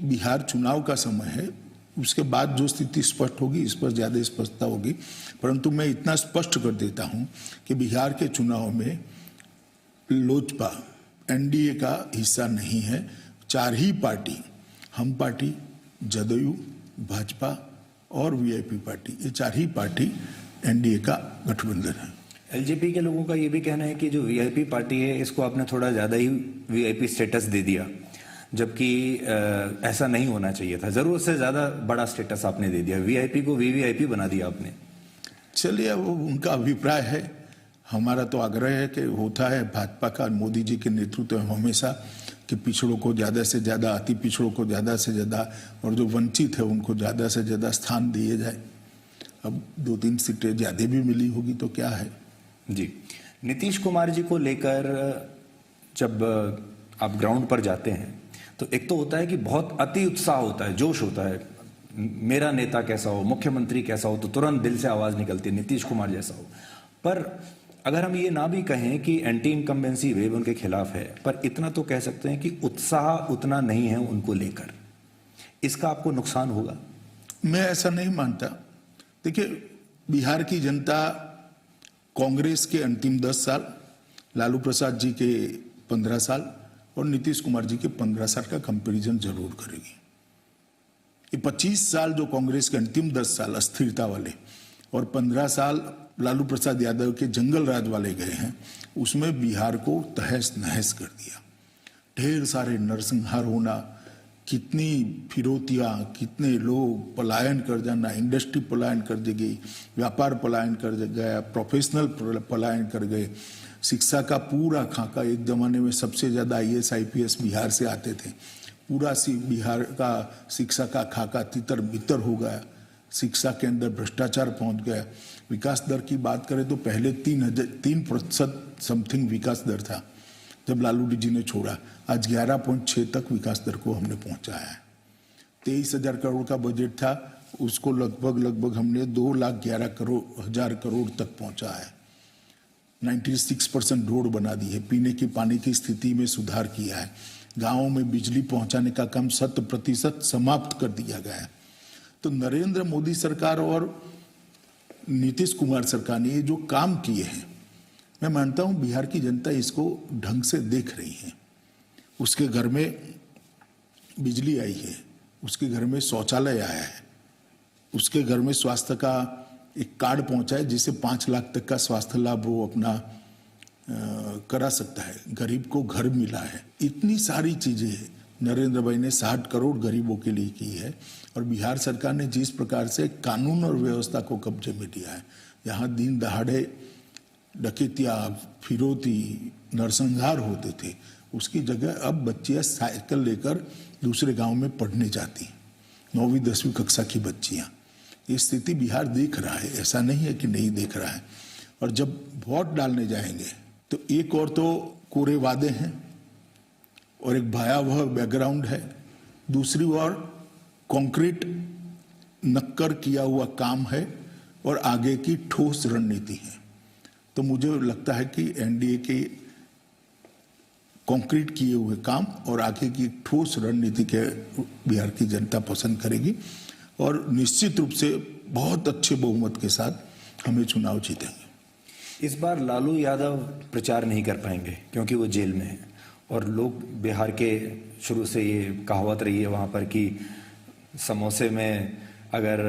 बिहार चुनाव का समय है, उसके बाद जो स्थिति स्पष्ट होगी इस पर ज्यादा स्पष्टता होगी। परंतु मैं इतना स्पष्ट कर देता हूं कि बिहार के चुनाव में लोजपा एनडीए का हिस्सा नहीं है। 4 ही पार्टी, हम पार्टी, जदयू, भाजपा और वीआईपी पार्टी, ये 4 ही पार्टी एनडीए का गठबंधन है। एलजेपी के लोगों का ये भी कहना है कि जो वीआईपी पार्टी है इसको आपने थोड़ा ज्यादा ही वीआईपी स्टेटस दे दिया, जबकि ऐसा नहीं होना चाहिए था। जरूरत से ज्यादा बड़ा स्टेटस आपने दे दिया, वीआईपी को वीवीआईपी बना दिया आपने। चलिए, वो उनका अभिप्राय है। हमारा तो आग्रह है कि होता है भाजपा का, मोदी जी के नेतृत्व में हमेशा, कि पिछड़ों को ज्यादा से ज्यादा, अति पिछड़ों को ज्यादा से ज्यादा, और जो वंचित है उनको ज्यादा से ज्यादा स्थान दिए जाए। अब 2-3 सीटें ज्यादा भी मिली होगी तो क्या है। जी, नीतीश कुमार जी को लेकर जब आप ग्राउंड पर जाते हैं तो एक तो होता है कि बहुत अति उत्साह होता है, जोश होता है, मेरा नेता कैसा हो, मुख्यमंत्री कैसा हो, तो तुरंत दिल से आवाज निकलती है नीतीश कुमार जैसा हो। पर अगर हम ये ना भी कहें कि एंटी इनकम्बेंसी वेव उनके खिलाफ है, पर इतना तो कह सकते हैं कि उत्साह उतना नहीं है उनको लेकर, इसका आपको नुकसान होगा? मैं ऐसा नहीं मानता। देखिए, बिहार की जनता कांग्रेस के अंतिम 10 साल, लालू प्रसाद जी के 15 साल और नीतीश कुमार जी के 15 साल का कंपैरिजन जरूर करेगी। ये 25 साल जो कांग्रेस के अंतिम 10 साल अस्थिरता वाले और 15 साल लालू प्रसाद यादव के जंगल राज वाले गए हैं, उसमें बिहार को तहस नहस कर दिया। ढेर सारे नरसंहार होना, कितनी फिरौतियां, कितने लोग पलायन कर जाना, इंडस्ट्री पलायन कर गई, व्यापार पलायन कर गया, प्रोफेशनल पलायन कर गए, शिक्षा का पूरा खाका, एक जमाने में सबसे ज्यादा आईएएस आईपीएस बिहार से आते थे, पूरा बिहार का शिक्षा का खाका तितर बितर हो गया, शिक्षा के अंदर भ्रष्टाचार पहुंच गया। विकास दर की बात करें तो पहले 3% समथिंग विकास दर था जब लालू जी ने छोड़ा, आज 11.6 तक विकास दर को हमने पहुंचाया है। 23,000 करोड़ का बजट था, उसको लगभग हमने 2,11,000 करोड़ तक पहुंचा है। 96% रोड बना दी है, पीने की पानी की स्थिति में सुधार किया है, गांवों में बिजली पहुंचाने का काम 100% समाप्त कर दिया गया है। तो नरेंद्र मोदी सरकार और नीतीश कुमार सरकार ने ये जो काम किए हैं, मैं मानता हूं बिहार की जनता इसको ढंग से देख रही है। उसके घर में बिजली आई है, उसके घर में शौचालय आया है, उसके घर में स्वास्थ्य का एक कार्ड पहुंचा है जिससे 5 लाख तक का स्वास्थ्य लाभ वो अपना करा सकता है, गरीब को घर मिला है। इतनी सारी चीजें नरेंद्र भाई ने 60 करोड़ गरीबों के लिए की है। और बिहार सरकार ने जिस प्रकार से कानून और व्यवस्था को कब्जे में लिया है, यहाँ दिन दहाड़े डकैतियां, फिरौती, नरसंहार होते थे, उसकी जगह अब बच्चियां साइकिल लेकर दूसरे गांव में पढ़ने जाती, 9वीं 10वीं कक्षा की बच्चियां। ये स्थिति बिहार देख रहा है, ऐसा नहीं है कि नहीं देख रहा है। और जब वोट डालने जाएंगे तो एक और तो कोरे वादे हैं और एक भयावह बैकग्राउंड है, दूसरी ओर कंक्रीट नक्कर किया हुआ काम है और आगे की ठोस रणनीति है। तो मुझे लगता है कि एनडीए के कॉन्क्रीट किए हुए काम और आगे की एक ठोस रणनीति के बिहार की जनता पसंद करेगी और निश्चित रूप से बहुत अच्छे बहुमत के साथ हमें चुनाव जीतेंगे। इस बार लालू यादव प्रचार नहीं कर पाएंगे क्योंकि वो जेल में है और लोग बिहार के शुरू से ये कहावत रही है वहाँ पर कि समोसे में अगर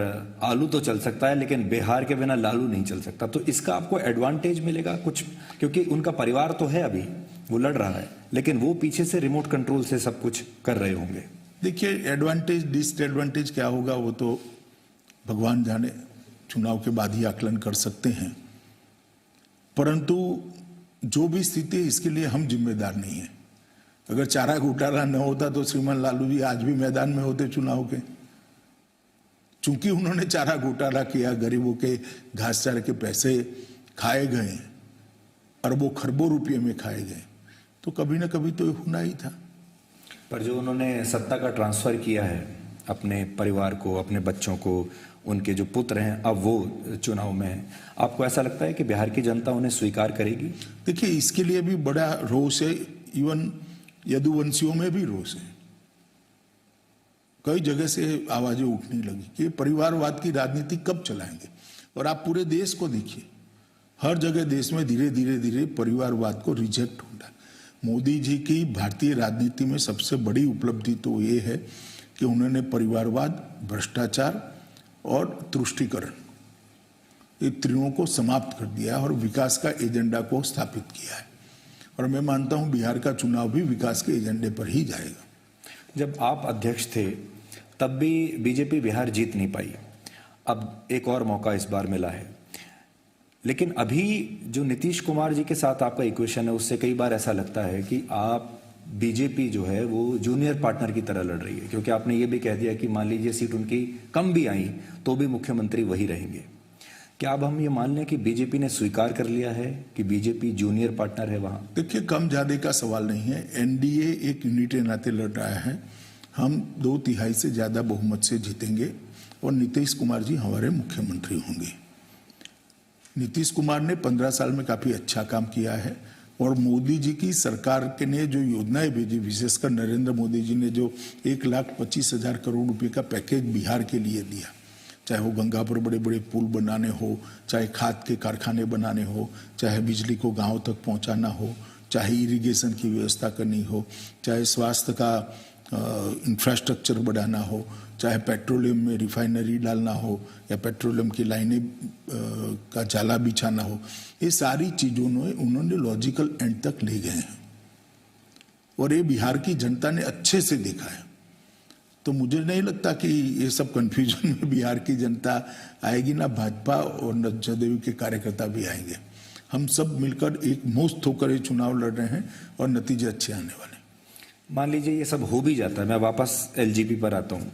आलू तो चल सकता है लेकिन बिहार के बिना लालू नहीं चल सकता, तो इसका आपको एडवांटेज मिलेगा कुछ, क्योंकि उनका परिवार तो है अभी वो लड़ रहा है लेकिन वो पीछे से रिमोट कंट्रोल से सब कुछ कर रहे होंगे। देखिए एडवांटेज डिसएडवांटेज क्या होगा वो तो भगवान जाने, चुनाव के बाद ही आकलन कर सकते हैं, परंतु जो भी स्थिति है इसके लिए हम जिम्मेदार नहीं है। अगर चारा घोटाला न होता तो श्रीमान लालू जी आज भी मैदान में होते चुनाव के। चूंकि उन्होंने चारा घोटाला किया, गरीबों के घास चारे के पैसे खाए गए, अरबों खरबों रुपये में खाए गए, तो कभी ना कभी तो होना ही था। पर जो उन्होंने सत्ता का ट्रांसफर किया है अपने परिवार को, अपने बच्चों को, उनके जो पुत्र हैं अब वो चुनाव में हैं, आपको ऐसा लगता है कि बिहार की जनता उन्हें स्वीकार करेगी? देखिए इसके लिए भी बड़ा रोष है, इवन यदुवंशियों में भी रोष है। कई जगह से आवाजें उठने लगी कि परिवारवाद की राजनीति कब चलाएंगे, और आप पूरे देश को देखिए, हर जगह देश में धीरे धीरे परिवारवाद को रिजेक्ट होता है। मोदी जी की भारतीय राजनीति में सबसे बड़ी उपलब्धि तो ये है कि उन्होंने परिवारवाद, भ्रष्टाचार और तुष्टीकरण, ये त्रियों को समाप्त कर दिया और विकास का एजेंडा को स्थापित किया है। और मैं मानता हूं बिहार का चुनाव भी विकास के एजेंडे पर ही जाएगा। जब आप अध्यक्ष थे तब भी बीजेपी बिहार जीत नहीं पाई, अब एक और मौका इस बार मिला है, लेकिन अभी जो नीतीश कुमार जी के साथ आपका इक्वेशन है उससे कई बार ऐसा लगता है कि आप बीजेपी जो है वो जूनियर पार्टनर की तरह लड़ रही है, क्योंकि आपने ये भी कह दिया कि मान लीजिए सीट उनकी कम भी आई तो भी मुख्यमंत्री वही रहेंगे। क्या अब हम ये मान लें कि बीजेपी ने स्वीकार कर लिया है कि बीजेपी जूनियर पार्टनर है वहां? देखिए कम ज्यादा का सवाल नहीं है, एनडीए एक यूनिट के नाते लड़ रहा है। हम 2/3 से ज्यादा बहुमत से जीतेंगे और नीतीश कुमार जी हमारे मुख्यमंत्री होंगे। नीतीश कुमार ने 15 साल में काफी अच्छा काम किया है और मोदी जी की सरकार के ने जो योजनाएं भेजी, विशेषकर नरेंद्र मोदी जी ने जो 1,25,000 करोड़ रुपए का पैकेज बिहार के लिए दिया, चाहे वो गंगा पर बड़े बड़े पुल बनाने हो, चाहे खाद के कारखाने बनाने हो, चाहे बिजली को गांव तक पहुंचाना हो, चाहे इरिगेशन की व्यवस्था करनी हो, चाहे स्वास्थ्य का इंफ्रास्ट्रक्चर बढ़ाना हो, चाहे पेट्रोलियम में रिफाइनरी डालना हो या पेट्रोलियम की लाइनें का जाला बिछाना हो, ये सारी चीज़ों में उन्होंने लॉजिकल एंड तक ले गए हैं और ये बिहार की जनता ने अच्छे से देखा है। तो मुझे नहीं लगता कि ये सब कंफ्यूजन में बिहार की जनता आएगी, ना भाजपा और न जदयू के कार्यकर्ता भी आएंगे। हम सब मिलकर एक मुश्त होकर ये चुनाव लड़ रहे हैं और नतीजे अच्छे आने वाले। मान लीजिए ये सब हो भी जाता है, मैं वापस एलजीपी पर आता हूँ।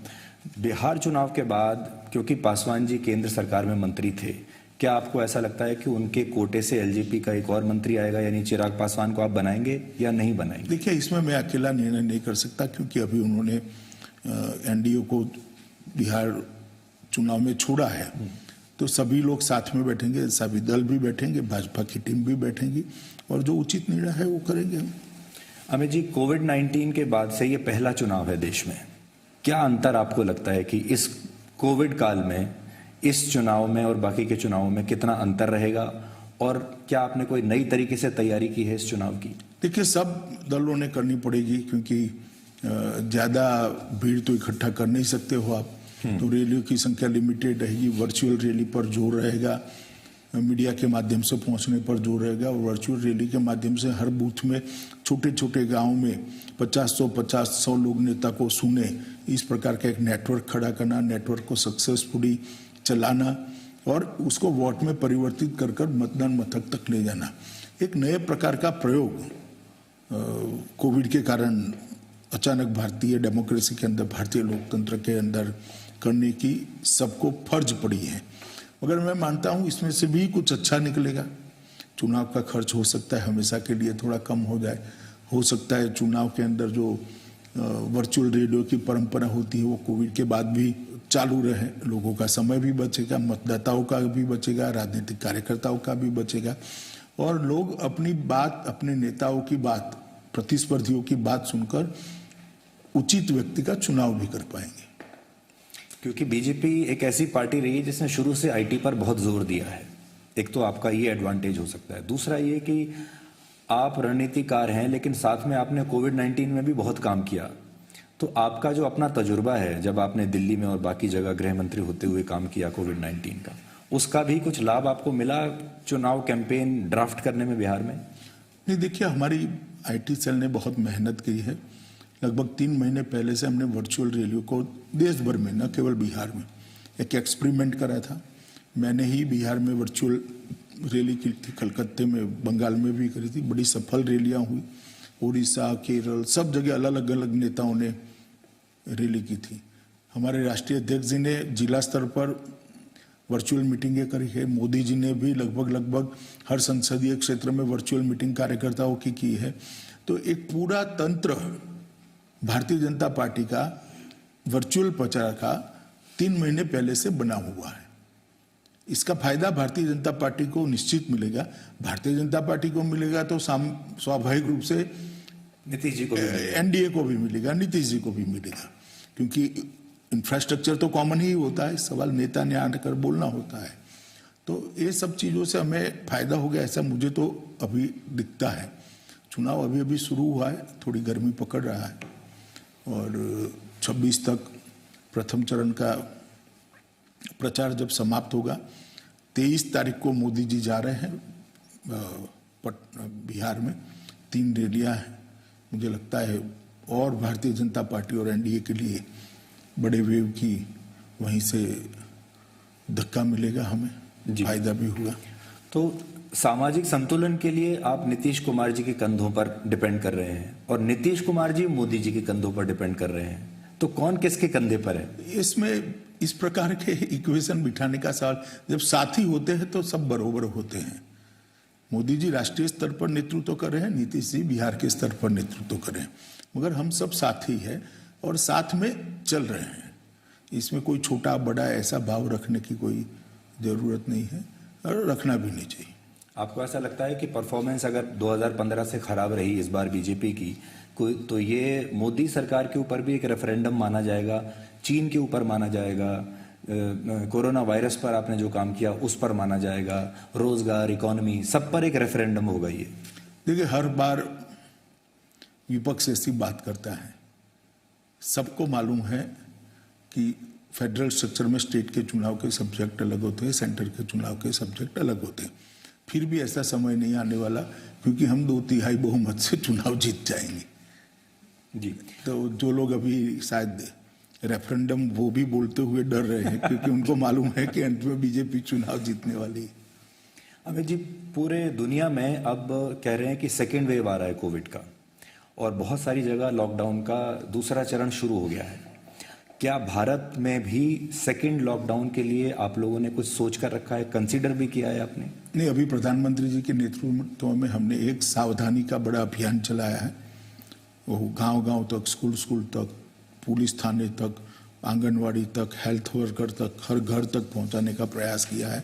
बिहार चुनाव के बाद क्योंकि पासवान जी केंद्र सरकार में मंत्री थे, क्या आपको ऐसा लगता है कि उनके कोटे से एलजेपी का एक और मंत्री आएगा, यानी चिराग पासवान को आप बनाएंगे या नहीं बनाएंगे? देखिए इसमें मैं अकेला निर्णय नहीं कर सकता क्योंकि अभी उन्होंने एनडीए को बिहार चुनाव में छोड़ा है, तो सभी लोग साथ में बैठेंगे, सभी दल भी बैठेंगे, भाजपा की टीम भी बैठेंगी और जो उचित निर्णय है वो करेंगे हम। अमित जी, कोविड-19 के बाद से ये पहला चुनाव है देश में, क्या अंतर आपको लगता है कि इस कोविड काल में इस चुनाव में और बाकी के चुनावों में कितना अंतर रहेगा, और क्या आपने कोई नई तरीके से तैयारी की है इस चुनाव की? देखिए सब दलों ने करनी पड़ेगी क्योंकि ज्यादा भीड़ तो इकट्ठा कर नहीं सकते हो आप, तो रैलियों की संख्या लिमिटेड रहेगी, वर्चुअल रैली पर जोर रहेगा, मीडिया के माध्यम से पहुंचने पर जोर रहेगा और वर्चुअल रैली के माध्यम से हर बूथ में छोटे छोटे गांव में 50-100 लोग नेता को सुने, इस प्रकार का एक नेटवर्क खड़ा करना, नेटवर्क को सक्सेसफुली चलाना और उसको वोट में परिवर्तित कर कर मतदान मथक तक ले जाना, एक नए प्रकार का प्रयोग कोविड के कारण अचानक भारतीय डेमोक्रेसी के अंदर, भारतीय लोकतंत्र के अंदर करने की सबको फर्ज पड़ी है। मगर मैं मानता हूं इसमें से भी कुछ अच्छा निकलेगा। चुनाव का खर्च हो सकता है हमेशा के लिए थोड़ा कम हो जाए, हो सकता है चुनाव के अंदर जो वर्चुअल रेडियो की परंपरा होती है वो कोविड के बाद भी चालू रहे, लोगों का समय भी बचेगा, मतदाताओं का भी बचेगा, राजनीतिक कार्यकर्ताओं का भी बचेगा और लोग अपनी बात, अपने नेताओं की बात प्रतिस्पर्धियों की बात सुनकर उचित व्यक्ति का चुनाव भी कर पाएंगे। क्योंकि बीजेपी एक ऐसी पार्टी रही है जिसने शुरू से आईटी पर बहुत जोर दिया है। एक तो आपका ये एडवांटेज हो सकता है, दूसरा ये कि आप रणनीतिकार हैं, लेकिन साथ में आपने कोविड-19 में भी बहुत काम किया। तो आपका जो अपना तजुर्बा है, जब आपने दिल्ली में और बाकी जगह गृह मंत्री होते हुए काम किया कोविड-19 का, उसका भी कुछ लाभ आपको मिला चुनाव कैंपेन ड्राफ्ट करने में बिहार में? नहीं, देखिए, हमारी आईटी सेल ने बहुत मेहनत की है। लगभग 3 महीने पहले से हमने वर्चुअल रैलियों को देश भर में, न केवल बिहार में, एक एक्सपेरिमेंट करा था। मैंने ही बिहार में वर्चुअल रैली की थी, कलकत्ते में, बंगाल में भी करी थी। बड़ी सफल रैलियां हुई। उड़ीसा, केरल, सब जगह अलग अलग नेताओं ने रैली की थी। हमारे राष्ट्रीय अध्यक्ष जी ने जिला स्तर पर वर्चुअल मीटिंगें करी है। मोदी जी ने भी लगभग हर संसदीय क्षेत्र में वर्चुअल मीटिंग कार्यकर्ताओं की है। तो एक पूरा तंत्र भारतीय जनता पार्टी का वर्चुअल प्रचार का 3 महीने पहले से बना हुआ है। इसका फायदा भारतीय जनता पार्टी को निश्चित मिलेगा। भारतीय जनता पार्टी को मिलेगा तो स्वाभाविक रूप से नीतीश जी को भी मिलेगा, एनडीए को भी मिलेगा, नीतीश जी को भी मिलेगा, क्योंकि इंफ्रास्ट्रक्चर तो कॉमन ही होता है। सवाल नेता ने आकर बोलना होता है। तो ये सब चीज़ों से हमें फायदा हो गया, ऐसा मुझे तो अभी दिखता है। चुनाव अभी अभी शुरू हुआ है, थोड़ी गर्मी पकड़ रहा है, और 26 तक प्रथम चरण का प्रचार जब समाप्त होगा, 23 तारीख को मोदी जी जा रहे हैं बिहार में। 3 रैलियां हैं। मुझे लगता है और भारतीय जनता पार्टी और एनडीए के लिए बड़े वेव की वहीं से धक्का मिलेगा, हमें फायदा भी हुआ। तो सामाजिक संतुलन के लिए आप नीतीश कुमार जी के कंधों पर डिपेंड कर रहे हैं और नीतीश कुमार जी मोदी जी के कंधों पर डिपेंड कर रहे हैं। तो कौन किसके कंधे पर है? इसमें इस प्रकार के इक्वेशन बिठाने का सवाल, जब साथी होते हैं तो सब बराबर होते हैं। मोदी जी राष्ट्रीय स्तर पर नेतृत्व कर रहे हैं, नीतीश जी बिहार के स्तर पर नेतृत्व कर रहे हैं, मगर हम सब साथी हैं और साथ में चल रहे हैं। इसमें कोई छोटा बड़ा ऐसा भाव रखने की कोई जरूरत नहीं है और रखना भी नहीं चाहिए। आपको ऐसा लगता है कि परफॉर्मेंस अगर 2015 से खराब रही इस बार बीजेपी की, तो ये मोदी सरकार के ऊपर भी एक रेफरेंडम माना जाएगा, चीन के ऊपर माना जाएगा, कोरोना वायरस पर आपने जो काम किया उस पर माना जाएगा, रोजगार, इकोनॉमी, सब पर एक रेफरेंडम होगा ये? देखिए, हर बार विपक्ष ऐसी बात करता है। सबको मालूम है कि फेडरल स्ट्रक्चर में स्टेट के चुनाव के सब्जेक्ट अलग होते हैं, सेंटर के चुनाव के सब्जेक्ट अलग होते हैं। फिर भी ऐसा समय नहीं आने वाला, क्योंकि हम 2/3 बहुमत से चुनाव जीत जाएंगे जी। तो जो लोग अभी शायद रेफरेंडम वो भी बोलते हुए डर रहे हैं, क्योंकि उनको मालूम है कि अंत में बीजेपी चुनाव जीतने वाली है। अमित जी, पूरे दुनिया में अब कह रहे हैं कि सेकेंड वेव आ रहा है कोविड का, और बहुत सारी जगह लॉकडाउन का दूसरा चरण शुरू हो गया है। क्या भारत में भी सेकेंड लॉकडाउन के लिए आप लोगों ने कुछ सोच कर रखा है, कंसीडर भी किया है आपने? नहीं, अभी प्रधानमंत्री जी के नेतृत्व में हमने एक सावधानी का बड़ा अभियान चलाया है। वो गांव-गांव तक, स्कूल तक, पुलिस थाने तक, आंगनवाड़ी तक, हेल्थ वर्कर तक, हर घर तक पहुंचाने का प्रयास किया है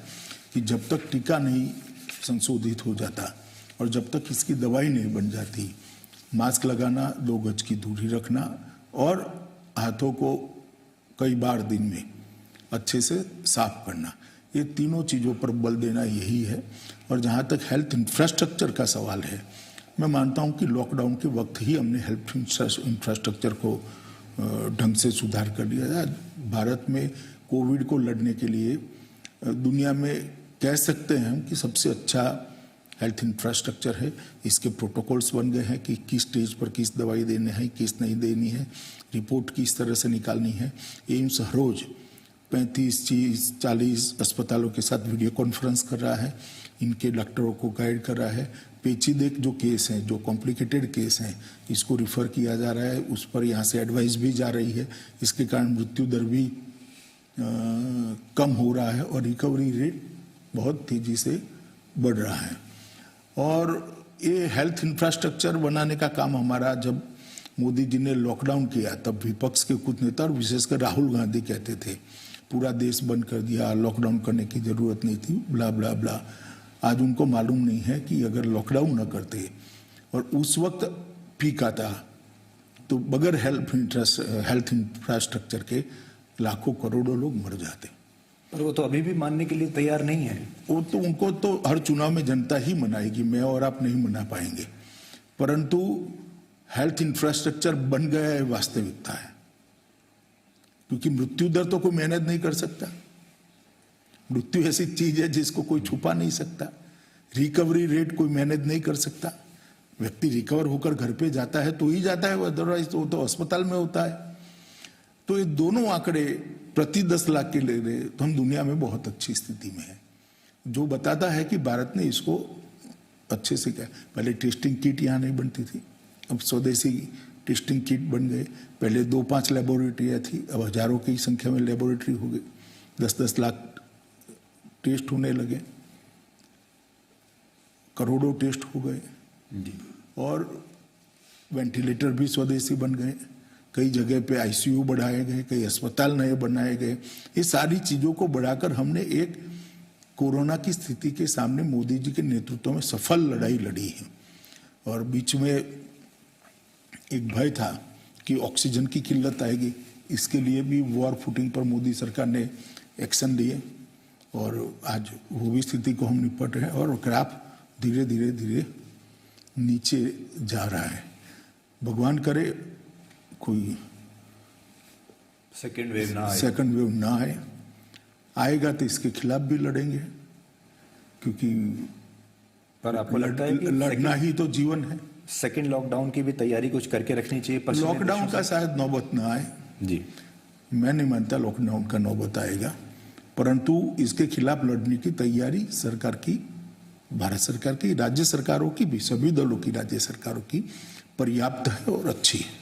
कि जब तक टीका नहीं संशोधित हो जाता और जब तक इसकी दवाई नहीं बन जाती, मास्क लगाना, 2 गज की दूरी रखना और हाथों को कई बार दिन में अच्छे से साफ करना, ये तीनों चीज़ों पर बल देना यही है। और जहाँ तक हेल्थ इंफ्रास्ट्रक्चर का सवाल है, मैं मानता हूँ कि लॉकडाउन के वक्त ही हमने हेल्थ इंफ्रास्ट्रक्चर को ढंग से सुधार कर लिया है। भारत में कोविड को लड़ने के लिए दुनिया में कह सकते हैं हम कि सबसे अच्छा हेल्थ इंफ्रास्ट्रक्चर है। इसके प्रोटोकॉल्स बन गए हैं कि किस स्टेज पर किस दवाई देनी है, किस नहीं देनी है, रिपोर्ट किस तरह से निकालनी है। एम्स हर रोज 35-40 अस्पतालों के साथ वीडियो कॉन्फ्रेंस कर रहा है, इनके डॉक्टरों को गाइड कर रहा है। पेचीदे जो केस हैं, जो कॉम्प्लिकेटेड केस हैं, इसको रिफ़र किया जा रहा है, उस पर यहाँ से एडवाइस भी जा रही है। इसके कारण मृत्यु दर भी कम हो रहा है और रिकवरी रेट बहुत तेज़ी से बढ़ रहा है। और ये हेल्थ इंफ्रास्ट्रक्चर बनाने का काम हमारा, जब मोदी जी ने लॉकडाउन किया तब विपक्ष के कुछ नेता और विशेषकर राहुल गांधी कहते थे पूरा देश बंद कर दिया, लॉकडाउन करने की ज़रूरत नहीं थी, ब्ला ब्ला ब्ला। आज उनको मालूम नहीं है कि अगर लॉकडाउन न करते और उस वक्त फीका था, तो बगैर हेल्थ इंफ्रास्ट्रक्चर के लाखों करोड़ों लोग मर जाते। पर वो तो अभी भी मानने के लिए तैयार नहीं है। वो तो उनको तो हर चुनाव में जनता ही मनाएगी, मैं और आप नहीं मना पाएंगे। परंतु हेल्थ इंफ्रास्ट्रक्चर बन गया है, वास्तविकता है। क्योंकि मृत्यु दर तो कोई मैनेज नहीं कर सकता। मृत्यु ऐसी चीज है जिसको कोई छुपा नहीं सकता। रिकवरी रेट कोई मैनेज नहीं कर सकता। व्यक्ति रिकवर होकर घर पे जाता है तो ही जाता है, अदरवाइज तो अस्पताल में होता है। तो ये दोनों आंकड़े प्रति 10 लाख के ले रहे तो हम दुनिया में बहुत अच्छी स्थिति में है, जो बताता है कि भारत ने इसको अच्छे से किया। पहले टेस्टिंग किट यहाँ नहीं बनती थी, अब स्वदेशी टेस्टिंग किट बन गए। पहले 2-5 लेबोरेटरियाँ थी, अब हजारों की संख्या में लेबोरेटरी हो गई। 10-10 लाख टेस्ट होने लगे, करोड़ों टेस्ट हो गए। और वेंटिलेटर भी स्वदेशी बन गए। कई जगह पे आईसीयू बढ़ाए गए, कई अस्पताल नए बनाए गए। ये सारी चीजों को बढ़ाकर हमने एक कोरोना की स्थिति के सामने मोदी जी के नेतृत्व में सफल लड़ाई लड़ी है। और बीच में एक भय था कि ऑक्सीजन की किल्लत आएगी, इसके लिए भी वॉर फुटिंग पर मोदी सरकार ने एक्शन लिए और आज वो भी स्थिति को हम निपट रहे हैं और ग्राफ धीरे धीरे धीरे नीचे जा रहा है। भगवान करे कोई सेकेंड वेव ना आए। आएगा तो इसके खिलाफ भी लड़ेंगे, क्योंकि पर आपको लगता है कि लड़ना ही तो जीवन है। सेकेंड लॉकडाउन की भी तैयारी कुछ करके रखनी चाहिए। लॉकडाउन का शायद नौबत ना आए जी, मैं नहीं मानता लॉकडाउन का नौबत आएगा, परंतु इसके खिलाफ लड़ने की तैयारी सरकार की, भारत सरकार की, राज्य सरकारों की भी, सभी दलों की राज्य सरकारों की पर्याप्त है और अच्छी है।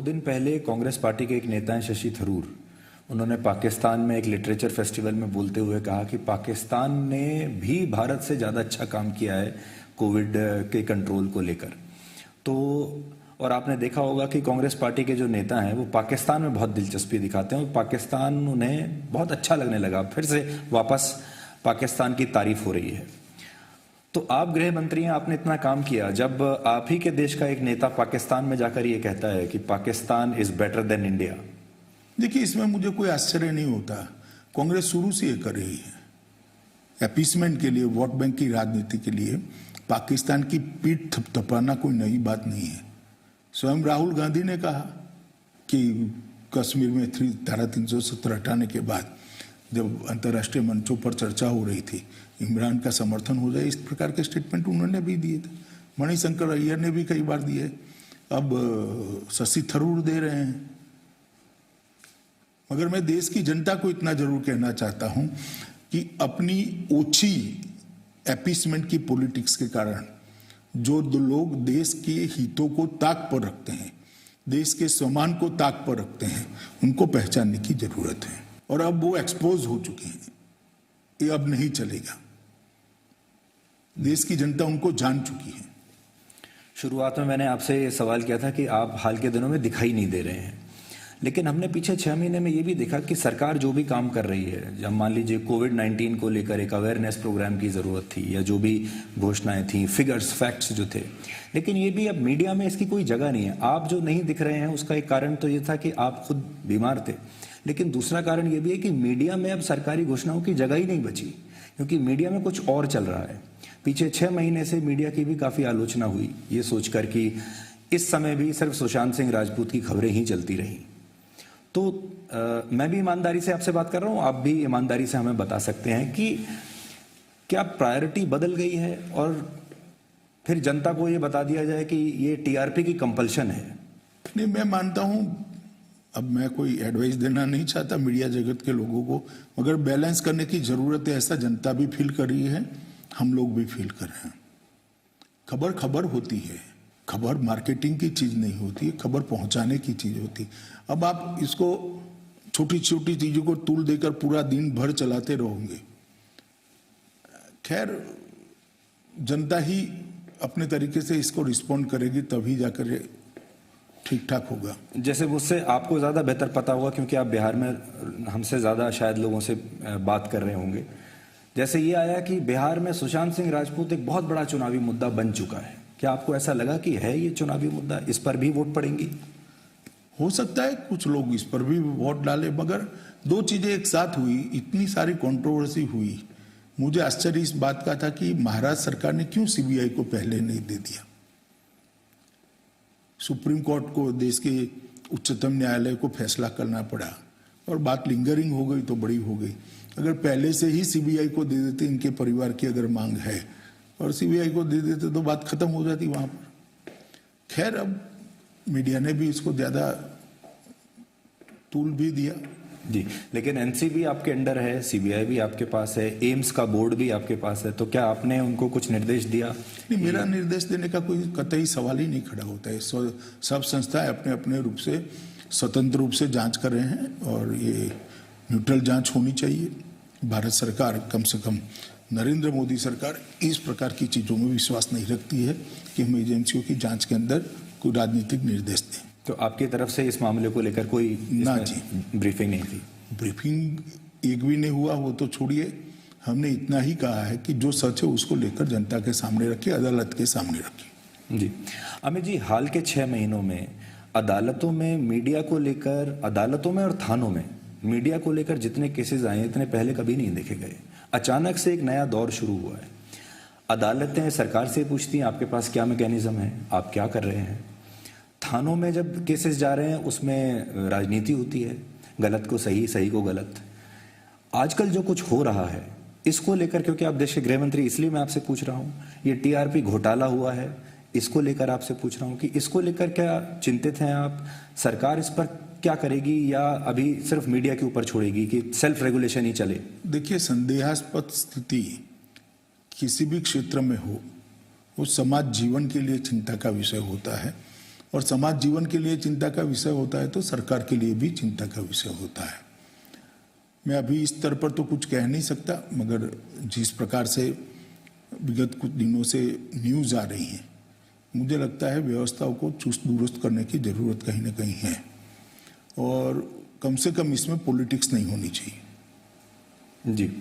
दिन पहले कांग्रेस पार्टी के एक नेता हैं शशि थरूर, उन्होंने पाकिस्तान में एक लिटरेचर फेस्टिवल में बोलते हुए कहा कि पाकिस्तान ने भी भारत से ज़्यादा अच्छा काम किया है कोविड के कंट्रोल को लेकर। तो और आपने देखा होगा कि कांग्रेस पार्टी के जो नेता हैं वो पाकिस्तान में बहुत दिलचस्पी दिखाते हैं और पाकिस्तान उन्हें बहुत अच्छा लगने लगा, फिर से वापस पाकिस्तान की तारीफ हो रही है। तो आप गृह मंत्री हैं, आपने इतना काम किया, जब आप ही के देश का एक नेता पाकिस्तान में जाकर ये कहता है कि Pakistan is better than India. देखिए, इसमें मुझे कोई आश्चर्य नहीं होता। कांग्रेस शुरू से ये कर रही है अपीसमेंट के लिए, वोट बैंक की राजनीति के लिए। पाकिस्तान की पीठ थपथपाना कोई नई बात नहीं है। स्वयं राहुल गांधी ने कहा कि कश्मीर में धारा 370 हटाने के बाद जब अंतर्राष्ट्रीय मंचों पर चर्चा हो रही थी, इमरान का समर्थन हो जाए, इस प्रकार के स्टेटमेंट उन्होंने भी दिए थे। मणिशंकर अय्यर ने भी कई बार दिए, अब शशि थरूर दे रहे हैं। मगर मैं देश की जनता को इतना जरूर कहना चाहता हूं कि अपनी ओछी अपीसमेंट की पॉलिटिक्स के कारण जो लोग देश के हितों को ताक पर रखते हैं, देश के सम्मान को ताक पर रखते हैं, उनको पहचानने की जरूरत है। और अब वो एक्सपोज हो चुके हैं, ये अब नहीं चलेगा। देश की जनता उनको जान चुकी है। शुरुआत में मैंने आपसे ये सवाल किया था कि आप हाल के दिनों में दिखाई नहीं दे रहे हैं, लेकिन हमने पीछे 6 महीने में ये भी देखा कि सरकार जो भी काम कर रही है, जब मान लीजिए कोविड-19 को लेकर एक अवेयरनेस प्रोग्राम की ज़रूरत थी या जो भी घोषणाएं थी, फिगर्स, फैक्ट्स जो थे, लेकिन ये भी अब मीडिया में इसकी कोई जगह नहीं है। आप जो नहीं दिख रहे हैं उसका एक कारण तो ये था कि आप खुद बीमार थे, लेकिन दूसरा कारण ये भी है कि मीडिया में अब सरकारी घोषणाओं की जगह ही नहीं बची, क्योंकि मीडिया में कुछ और चल रहा है। पीछे 6 महीने से मीडिया की भी काफ़ी आलोचना हुई, ये सोचकर कि इस समय भी सिर्फ सुशांत सिंह राजपूत की खबरें ही चलती रहीं। तो मैं भी ईमानदारी से आपसे बात कर रहा हूं, आप भी ईमानदारी से हमें बता सकते हैं कि क्या प्रायोरिटी बदल गई है और फिर जनता को ये बता दिया जाए कि ये टीआरपी की कंपल्शन है। नहीं, मैं मानता हूं, अब मैं कोई एडवाइस देना नहीं चाहता मीडिया जगत के लोगों को, मगर बैलेंस करने की जरूरत है। ऐसा जनता भी फील कर रही है, हम लोग भी फील कर रहे हैं। खबर खबर होती है, खबर मार्केटिंग की चीज नहीं होती, खबर पहुंचाने की चीज होती। अब आप इसको छोटी छोटी चीजों को तूल देकर पूरा दिन भर चलाते रहोगे, खैर जनता ही अपने तरीके से इसको रिस्पॉन्ड करेगी, तभी जाकर ठीक ठाक होगा। जैसे मुझसे आपको ज़्यादा बेहतर पता होगा क्योंकि आप बिहार में हमसे ज़्यादा शायद लोगों से बात कर रहे होंगे। जैसे ये आया कि बिहार में सुशांत सिंह राजपूत एक बहुत बड़ा चुनावी मुद्दा बन चुका है, क्या आपको ऐसा लगा कि है ये चुनावी मुद्दा, इस पर भी वोट पड़ेंगी? हो सकता है कुछ लोग इस पर भी वोट डाले, मगर दो चीजें एक साथ हुई, इतनी सारी कंट्रोवर्सी हुई। मुझे आश्चर्य इस बात का था कि महाराष्ट्र सरकार ने क्यों सीबीआई को पहले नहीं दे दिया। सुप्रीम कोर्ट को, देश के उच्चतम न्यायालय को फैसला करना पड़ा और बात लिंगरिंग हो गई तो बड़ी हो गई। अगर पहले से ही सीबीआई को दे देते, इनके परिवार की अगर मांग है, और सीबीआई को दे देते तो बात खत्म हो जाती वहां पर। खैर, अब मीडिया ने भी इसको ज्यादा तूल भी दिया। जी, लेकिन एनसीबी आपके अंडर है, सीबीआई भी आपके पास है, एम्स का बोर्ड भी आपके पास है, तो क्या आपने उनको कुछ निर्देश दिया? नहीं, मेरा निर्देश देने का कोई कतई सवाल ही नहीं खड़ा होता है। सब संस्थाएं अपने अपने रूप से स्वतंत्र रूप से जांच कर रहे हैं और ये न्यूट्रल जांच होनी चाहिए। भारत सरकार, कम से कम नरेंद्र मोदी सरकार, इस प्रकार की चीजों में विश्वास नहीं रखती है कि हम एजेंसियों की जांच के अंदर कोई राजनीतिक निर्देश दें। तो आपकी तरफ से इस मामले को लेकर कोई ना जी, ब्रीफिंग नहीं थी? ब्रीफिंग एक भी नहीं हुआ, वो तो छोड़िए। हमने इतना ही कहा है कि जो सच है उसको लेकर जनता के सामने रखिए, अदालत के सामने रखिए। जी, अमित जी, हाल के 6 महीनों में अदालतों में मीडिया को लेकर, अदालतों में और थानों में मीडिया को लेकर जितने केसेस आए इतने पहले कभी नहीं देखे गए। अचानक से एक नया दौर शुरू हुआ है। अदालतें सरकार से पूछती हैं आपके पास क्या मैकेनिज्म है, आप क्या कर रहे हैं। थानों में जब केसेस जा रहे हैं उसमें राजनीति होती है, गलत को सही, सही को गलत। आजकल जो कुछ हो रहा है इसको लेकर, क्योंकि आप देश के गृह मंत्री, इसलिए मैं आपसे पूछ रहा हूँ, ये टीआरपी घोटाला हुआ है, इसको लेकर आपसे पूछ रहा हूँ कि इसको लेकर क्या चिंतित हैं आप? सरकार इस पर क्या करेगी या अभी सिर्फ मीडिया के ऊपर छोड़ेगी कि सेल्फ रेगुलेशन ही चले? देखिए, संदेहास्पद स्थिति किसी भी क्षेत्र में हो, वो समाज जीवन के लिए चिंता का विषय होता है और समाज जीवन के लिए चिंता का विषय होता है तो सरकार के लिए भी चिंता का विषय होता है। मैं अभी इस स्तर पर तो कुछ कह नहीं सकता, मगर जिस प्रकार से विगत कुछ दिनों से न्यूज़ आ रही हैं, मुझे लगता है व्यवस्थाओं को चुस्त दुरुस्त करने की जरूरत कहीं ना कहीं है, और कम से कम इसमें पॉलिटिक्स नहीं होनी चाहिए। जी,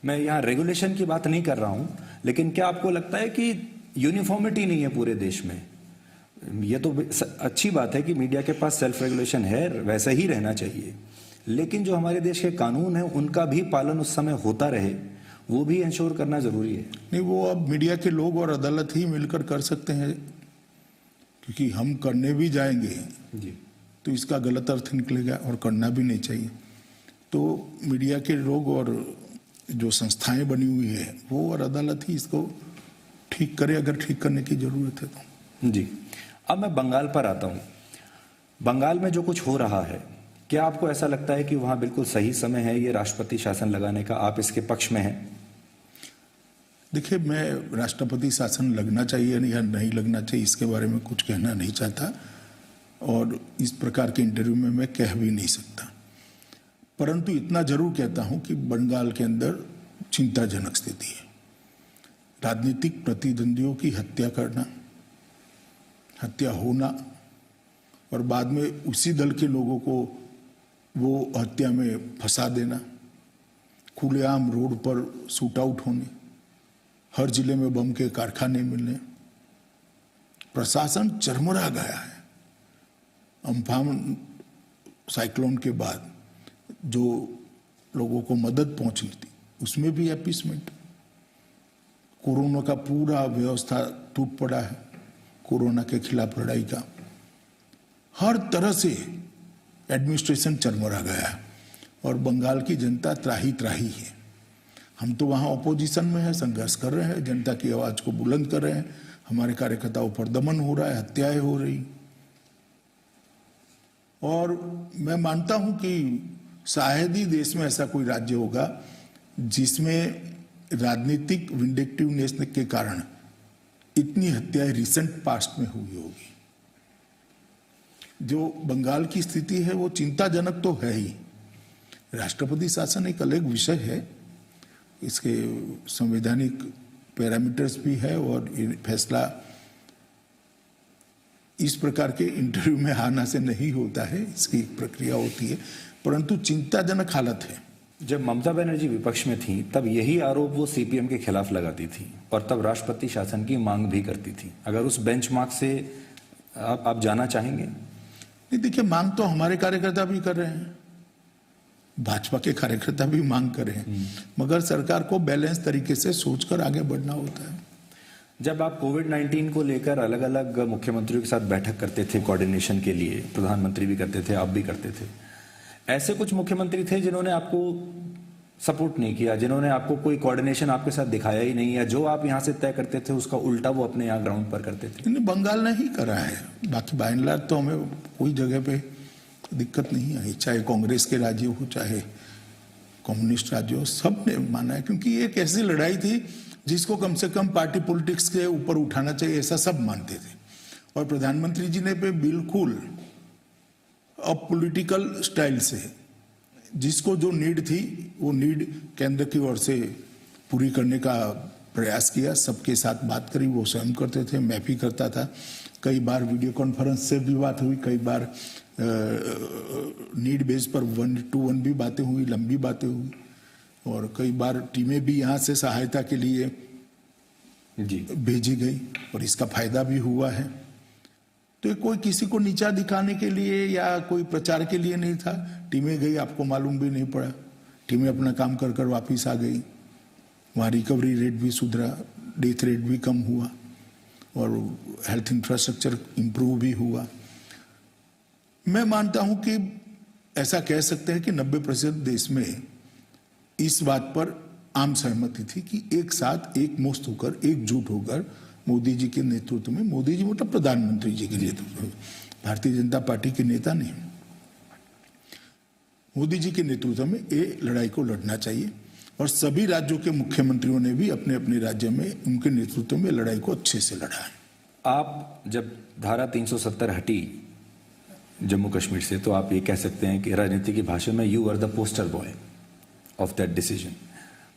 मैं यहाँ रेगुलेशन की बात नहीं कर रहा हूँ, लेकिन क्या आपको लगता है कि यूनिफॉर्मिटी नहीं है पूरे देश में? ये तो अच्छी बात है कि मीडिया के पास सेल्फ रेगुलेशन है, वैसा ही रहना चाहिए, लेकिन जो हमारे देश के कानून है उनका भी पालन उस समय होता रहे, वो भी इंश्योर करना जरूरी है। नहीं, वो अब मीडिया के लोग और अदालत ही मिलकर कर सकते हैं, क्योंकि हम करने भी जाएंगे जी तो इसका गलत अर्थ निकलेगा और करना भी नहीं चाहिए। तो मीडिया के लोग और जो संस्थाएं बनी हुई है वो और अदालत ही इसको ठीक करे, अगर ठीक करने की जरूरत है तो। जी, अब मैं बंगाल पर आता हूँ। बंगाल में जो कुछ हो रहा है, क्या आपको ऐसा लगता है कि वहाँ बिल्कुल सही समय है ये राष्ट्रपति शासन लगाने का? आप इसके पक्ष में हैं? देखिए, मैं राष्ट्रपति शासन लगना चाहिए या नहीं लगना चाहिए इसके बारे में कुछ कहना नहीं चाहता, और इस प्रकार के इंटरव्यू में मैं कह भी नहीं सकता, परंतु इतना जरूर कहता हूं कि बंगाल के अंदर चिंताजनक स्थिति है। राजनीतिक प्रतिद्वंदियों की हत्या करना, हत्या होना, और बाद में उसी दल के लोगों को वो हत्या में फंसा देना, खुलेआम रोड पर शूट आउट होने, हर जिले में बम के कारखाने मिलने, प्रशासन चरमरा गया है। अम्फान साइक्लोन के बाद जो लोगों को मदद पहुंचनी थी उसमें भी अपीसमेंट, कोरोना का पूरा व्यवस्था टूट पड़ा है, कोरोना के खिलाफ लड़ाई का हर तरह से एडमिनिस्ट्रेशन चरमरा गया है, और बंगाल की जनता त्राही त्राही है। हम तो वहाँ ऑपोजिशन में है, संघर्ष कर रहे हैं, जनता की आवाज को बुलंद कर रहे हैं, हमारे कार्यकर्ताओं पर दमन हो रहा है, हत्याएं हो रही, और मैं मानता हूं कि शायद ही देश में ऐसा कोई राज्य होगा जिसमें राजनीतिक विंडिक्टिवनेस के कारण इतनी हत्याएं रिसेंट पास्ट में हुई होगी। जो बंगाल की स्थिति है वो चिंताजनक तो है ही। राष्ट्रपति शासन एक अलग विषय है, इसके संवैधानिक पैरामीटर्स भी है, और ये फैसला इस प्रकार के इंटरव्यू में आना से नहीं होता है, इसकी प्रक्रिया होती है, परंतु चिंताजनक हालत है। जब ममता बनर्जी विपक्ष में थी तब यही आरोप वो सीपीएम के खिलाफ लगाती थी, और तब राष्ट्रपति शासन की मांग भी करती थी। अगर उस बेंचमार्क से आप जाना चाहेंगे? नहीं, देखिए, मांग तो हमारे कार्यकर्ता भी कर रहे हैं, भाजपा के कार्यकर्ता भी मांग कर रहे हैं, मगर सरकार को बैलेंस तरीके से सोचकर आगे बढ़ना होता है। जब आप कोविड-19 को लेकर अलग अलग मुख्यमंत्रियों के साथ बैठक करते थे कोऑर्डिनेशन के लिए, प्रधानमंत्री भी करते थे, आप भी करते थे, ऐसे कुछ मुख्यमंत्री थे जिन्होंने आपको सपोर्ट नहीं किया, जिन्होंने आपको कोई कोऑर्डिनेशन आपके साथ दिखाया ही नहीं, या जो आप यहाँ से तय करते थे उसका उल्टा वो अपने यहाँ ग्राउंड पर करते थे? बंगाल ने ही करा है, बाकी बाय एंड लार्ज तो हमें कोई जगह पे दिक्कत नहीं आई, चाहे कांग्रेस के राज्य हो चाहे कम्युनिस्ट राज्य हो, सब ने माना है, क्योंकि ये एक ऐसी लड़ाई थी जिसको कम से कम पार्टी पॉलिटिक्स के ऊपर उठाना चाहिए, ऐसा सब मानते थे। और प्रधानमंत्री जी ने पे बिल्कुल अपॉलिटिकल स्टाइल से जिसको जो नीड थी वो नीड केंद्र की ओर से पूरी करने का प्रयास किया, सबके साथ बात करी, वो स्वयं करते थे, मैं भी करता था, कई बार वीडियो कॉन्फ्रेंस से भी बात हुई, कई बार नीड बेस पर 1-to-1 भी बातें हुई, लंबी बातें हुई, और कई बार टीमें भी यहाँ से सहायता के लिए जी भेजी गई, और इसका फायदा भी हुआ है। तो कोई किसी को नीचा दिखाने के लिए या कोई प्रचार के लिए नहीं था, टीमें गई, आपको मालूम भी नहीं पड़ा, टीमें अपना काम कर कर वापिस आ गई, वहाँ रिकवरी रेट भी सुधरा, डेथ रेट भी कम हुआ, और हेल्थ इंफ्रास्ट्रक्चर इंप्रूव भी हुआ। मैं मानता हूं कि ऐसा कह सकते हैं कि 90% देश में इस बात पर आम सहमति थी कि एक साथ एक मुश्त होकर, एकजुट होकर मोदी जी के नेतृत्व में, मोदी जी मतलब प्रधानमंत्री जी के नेतृत्व में, भारतीय जनता पार्टी के नेता नहीं, मोदी जी के नेतृत्व में ये लड़ाई को लड़ना चाहिए। और सभी राज्यों के मुख्यमंत्रियों ने भी अपने अपने राज्य में उनके नेतृत्व में लड़ाई को अच्छे से लड़ा है। आप जब धारा 370 हटी जम्मू कश्मीर से, तो आप ये कह सकते हैं कि राजनीति की भाषा में you are the poster boy of that decision.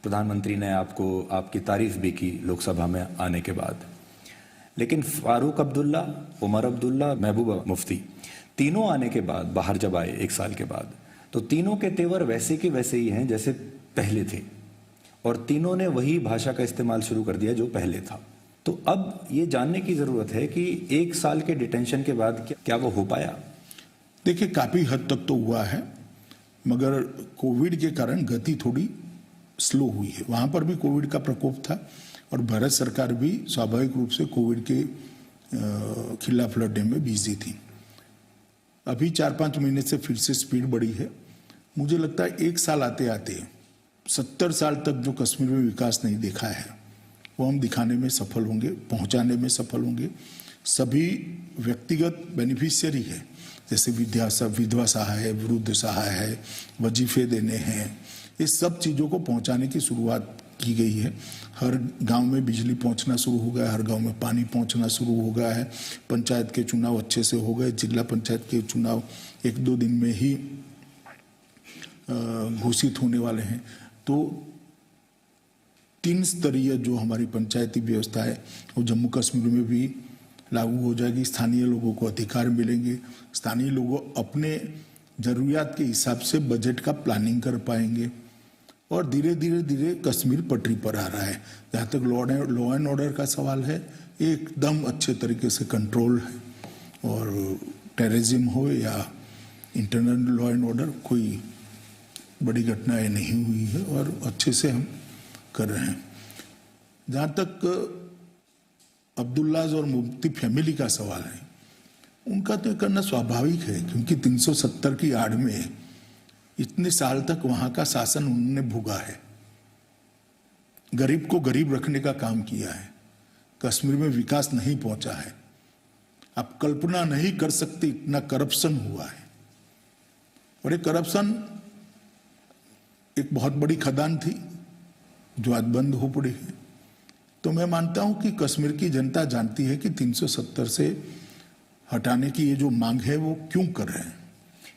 प्रधानमंत्री ने आपको आपकी तारीफ भी की लोकसभा में आने के बाद, लेकिन फारूक अब्दुल्ला, उमर अब्दुल्ला, महबूबा मुफ्ती तीनों आने के बाद, बाहर जब आए 1 साल के बाद, तो तीनों के तेवर वैसे के वैसे ही हैं जैसे पहले थे, और तीनों ने वही भाषा का इस्तेमाल शुरू कर दिया जो पहले था। तो अब ये जानने की जरूरत है कि 1 साल के डिटेंशन के बाद क्या वो हो पाया? देखिए, काफी हद तक तो हुआ है, मगर कोविड के कारण गति थोड़ी स्लो हुई है। वहां पर भी कोविड का प्रकोप था और भारत सरकार भी स्वाभाविक रूप से कोविड के खिलाफ लड़ने में बिजी थी। अभी 4-5 महीने से फिर से स्पीड बढ़ी है। मुझे लगता है 1 साल आते आते 70 साल तक जो कश्मीर में विकास नहीं देखा है वो हम दिखाने में सफल होंगे, पहुंचाने में सफल होंगे। सभी व्यक्तिगत बेनिफिशियरी है, जैसे विधवा सहाय, वृद्ध सहाय है, वजीफे देने हैं, ये सब चीज़ों को पहुंचाने की शुरुआत की गई है। हर गांव में बिजली पहुंचना शुरू हो गया है, हर गांव में पानी पहुंचना शुरू हो गया है। पंचायत के चुनाव अच्छे से हो गए, जिला पंचायत के चुनाव 1-2 दिन में ही घोषित होने वाले हैं। तो 3 स्तरीय जो हमारी पंचायती व्यवस्था है वो जम्मू कश्मीर में भी लागू हो जाएगी। स्थानीय लोगों को अधिकार मिलेंगे, स्थानीय लोग अपने जरूरियात के हिसाब से बजट का प्लानिंग कर पाएंगे, और धीरे धीरे कश्मीर पटरी पर आ रहा है। जहाँ तक लॉ एंड ऑर्डर का सवाल है, एकदम अच्छे तरीके से कंट्रोल है, और टेररिज्म हो या इंटरनल लॉ एंड ऑर्डर, कोई बड़ी घटनाएं नहीं हुई है और अच्छे से हम कर रहे हैं। जहाँ तक अब्दुल्लाज और मुफ्ती फैमिली का सवाल है, उनका तो करना स्वाभाविक है, क्योंकि 370 की आड़ में इतने साल तक वहां का शासन उन्होंने भोगा है, गरीब को गरीब रखने का काम किया है, कश्मीर में विकास नहीं पहुंचा है। आप कल्पना नहीं कर सकते इतना करप्शन हुआ है, और ये करप्शन एक बहुत बड़ी खदान थी जो आज बंद हो पड़ी है। तो मैं मानता हूं कि कश्मीर की जनता जानती है कि 370 से हटाने की ये जो मांग है वो क्यों कर रहे हैं।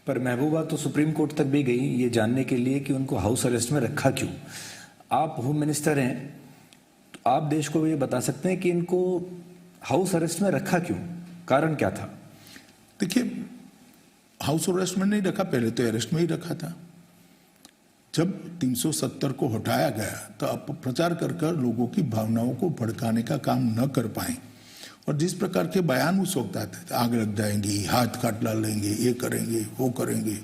पर महबूबा तो सुप्रीम कोर्ट तक भी गई ये जानने के लिए कि उनको हाउस अरेस्ट में रखा क्यों। आप होम मिनिस्टर हैं, तो आप देश को ये बता सकते हैं कि इनको हाउस अरेस्ट में रखा क्यों, कारण क्या था? देखिए, हाउस अरेस्ट में नहीं रखा, पहले तो अरेस्ट में ही रखा था। जब 370 को हटाया गया तो आप प्रचार कर लोगों की भावनाओं को भड़काने का काम न कर पाए, और जिस प्रकार के बयान उस वक्त आते थे, आग लग जाएंगी, हाथ काट डालेंगे, ये करेंगे, वो करेंगे,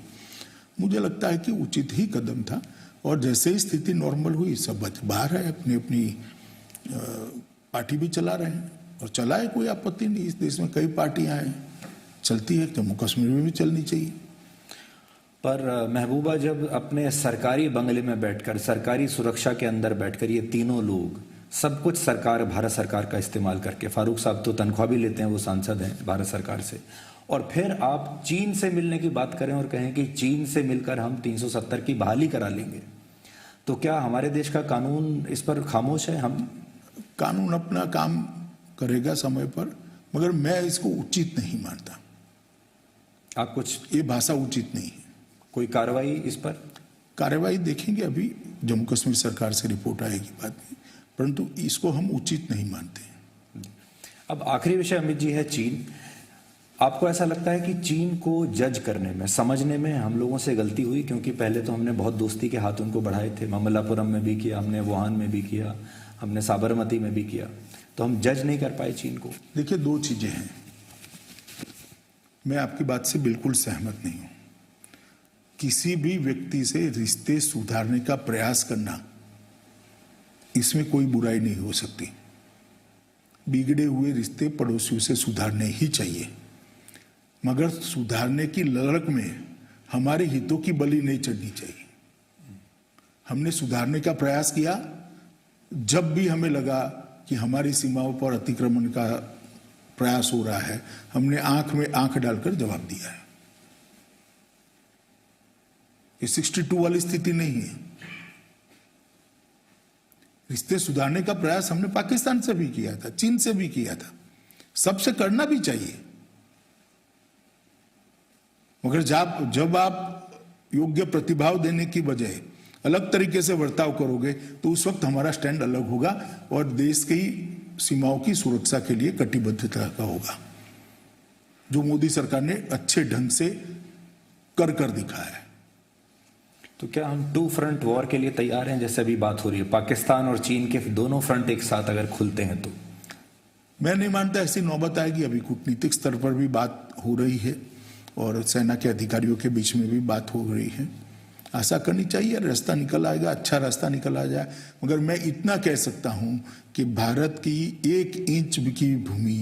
मुझे लगता है कि उचित ही कदम था। और जैसे ही स्थिति नॉर्मल हुई, सब बाहर है, अपनी अपनी पार्टी भी चला रहे हैं, और चलाए, कोई आपत्ति नहीं। इस देश में कई पार्टियां हैं, चलती है, जम्मू कश्मीर में भी चलनी चाहिए। पर महबूबा जब अपने सरकारी बंगले में बैठकर, सरकारी सुरक्षा के अंदर बैठकर, ये तीनों लोग सब कुछ सरकार, भारत सरकार का इस्तेमाल करके, फारूक साहब तो तनख्वाह भी लेते हैं, वो सांसद हैं भारत सरकार से, और फिर आप चीन से मिलने की बात करें और कहें कि चीन से मिलकर हम 370 की बहाली करा लेंगे, तो क्या हमारे देश का कानून इस पर खामोश है? हम कानून अपना काम करेगा समय पर, मगर मैं इसको उचित नहीं मानता। आप कुछ, ये भाषा उचित नहीं है। कोई कार्रवाई इस पर? कार्रवाई देखेंगे, अभी जम्मू कश्मीर सरकार से रिपोर्ट आएगी बाद में, परंतु इसको हम उचित नहीं मानते। अब आखिरी विषय अमित जी है चीन। आपको ऐसा लगता है कि चीन को जज करने में, समझने में हम लोगों से गलती हुई? क्योंकि पहले तो हमने बहुत दोस्ती के हाथ उनको बढ़ाए थे, ममल्लापुरम में भी किया हमने, वुहान में भी किया हमने, साबरमती में भी किया, तो हम जज नहीं कर पाए चीन को। देखिए, 2 चीजें हैं। मैं आपकी बात से बिल्कुल सहमत नहीं हूं। किसी भी व्यक्ति से रिश्ते सुधारने का प्रयास करना, इसमें कोई बुराई नहीं हो सकती। बिगड़े हुए रिश्ते पड़ोसियों से सुधारने ही चाहिए, मगर सुधारने की लड़क में हमारे हितों की बलि नहीं चढ़नी चाहिए। हमने सुधारने का प्रयास किया, जब भी हमें लगा कि हमारी सीमाओं पर अतिक्रमण का प्रयास हो रहा है, हमने आंख में आंख डालकर जवाब दिया है। ये 62 वाली स्थिति नहीं है। रिश्ते सुधारने का प्रयास हमने पाकिस्तान से भी किया था, चीन से भी किया था, सबसे करना भी चाहिए, मगर जब आप योग्य प्रतिभाव देने की बजाय अलग तरीके से बर्ताव करोगे तो उस वक्त हमारा स्टैंड अलग होगा और देश की सीमाओं की सुरक्षा के लिए कटिबद्धता का होगा, जो मोदी सरकार ने अच्छे ढंग से कर दिखाया है। तो क्या हम 2 फ्रंट वॉर के लिए तैयार हैं? जैसे अभी बात हो रही है पाकिस्तान और चीन के दोनों फ्रंट एक साथ अगर खुलते हैं तो। मैं नहीं मानता ऐसी नौबत आएगी। अभी कूटनीतिक स्तर पर भी बात हो रही है और सेना के अधिकारियों के बीच में भी बात हो रही है। आशा करनी चाहिए रास्ता निकल आएगा, अच्छा रास्ता निकल आ जाए। मगर मैं इतना कह सकता हूं कि भारत की 1 इंच की भूमि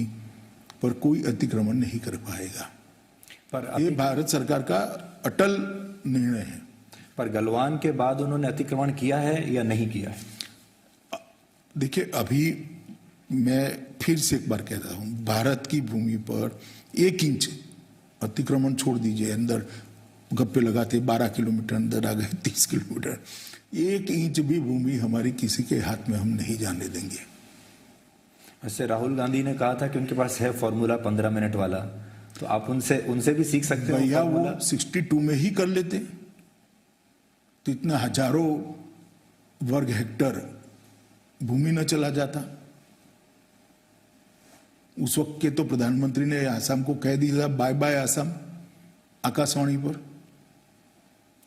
पर कोई अतिक्रमण नहीं कर पाएगा। पर ये भारत सरकार का अटल निर्णय है। पर गलवान के बाद उन्होंने अतिक्रमण किया है या नहीं किया है? देखिए, अभी मैं फिर से एक बार कहता हूं, भारत की भूमि पर 1 इंच अतिक्रमण छोड़ दीजिए, अंदर गप्पे लगाते 12 किलोमीटर अंदर आ गए, 30 किलोमीटर, 1 इंच भी भूमि हमारी किसी के हाथ में हम नहीं जाने देंगे। वैसे राहुल गांधी ने कहा था कि उनके पास है फॉर्मूला 15 मिनट वाला, तो आप उनसे भी सीख सकते हो। भैया वो 62 में ही कर लेते तो इतना हजारों वर्ग हेक्टर भूमि न चला जाता। उस वक्त के तो प्रधानमंत्री ने आसाम को कह दिया बाय बाय आसाम आकाशवाणी पर,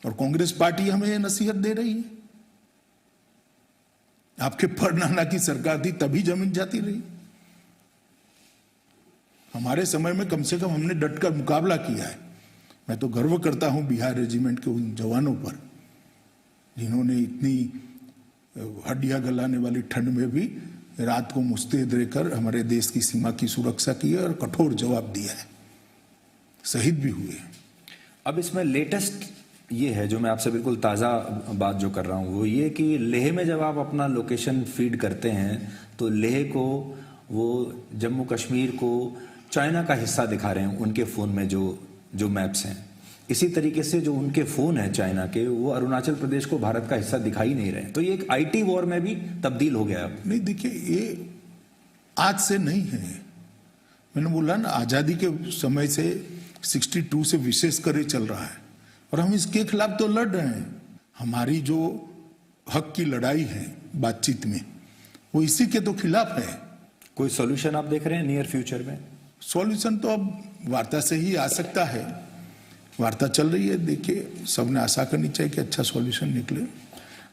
और कांग्रेस पार्टी हमें यह नसीहत दे रही है। आपके परनाना की सरकार थी तभी जमीन जाती रही। हमारे समय में कम से कम हमने डटकर मुकाबला किया है। मैं तो गर्व करता हूं बिहार रेजिमेंट के उन जवानों पर जिन्होंने इतनी हड्डियां गलाने वाली ठंड में भी रात को मुस्तैद रहकर हमारे देश की सीमा की सुरक्षा की है और कठोर जवाब दिया है, शहीद भी हुए। अब इसमें लेटेस्ट ये है जो मैं आपसे बिल्कुल ताज़ा बात जो कर रहा हूँ वो ये कि लेह में जब आप अपना लोकेशन फीड करते हैं तो लेह को वो जम्मू कश्मीर को चाइना का हिस्सा दिखा रहे हैं उनके फ़ोन में जो मैप्स हैं। इसी तरीके से जो उनके फ़ोन हैं चाइना के वो अरुणाचल प्रदेश को भारत का हिस्सा दिखा ही नहीं रहे। तो ये एक IT वॉर में भी तब्दील हो गया। नहीं, देखिए, ये आज से नहीं है। मैंने बोला ना, आज़ादी के समय से 62 से विशेष कर चल रहा है और हम इसके खिलाफ तो लड़ रहे हैं। हमारी जो हक की लड़ाई है बातचीत में वो इसी के तो खिलाफ है। कोई सॉल्यूशन आप देख रहे हैं नियर फ्यूचर में? सॉल्यूशन तो अब वार्ता से ही आ सकता है। वार्ता चल रही है, देखिए, सबने आशा करनी चाहिए कि अच्छा सॉल्यूशन निकले।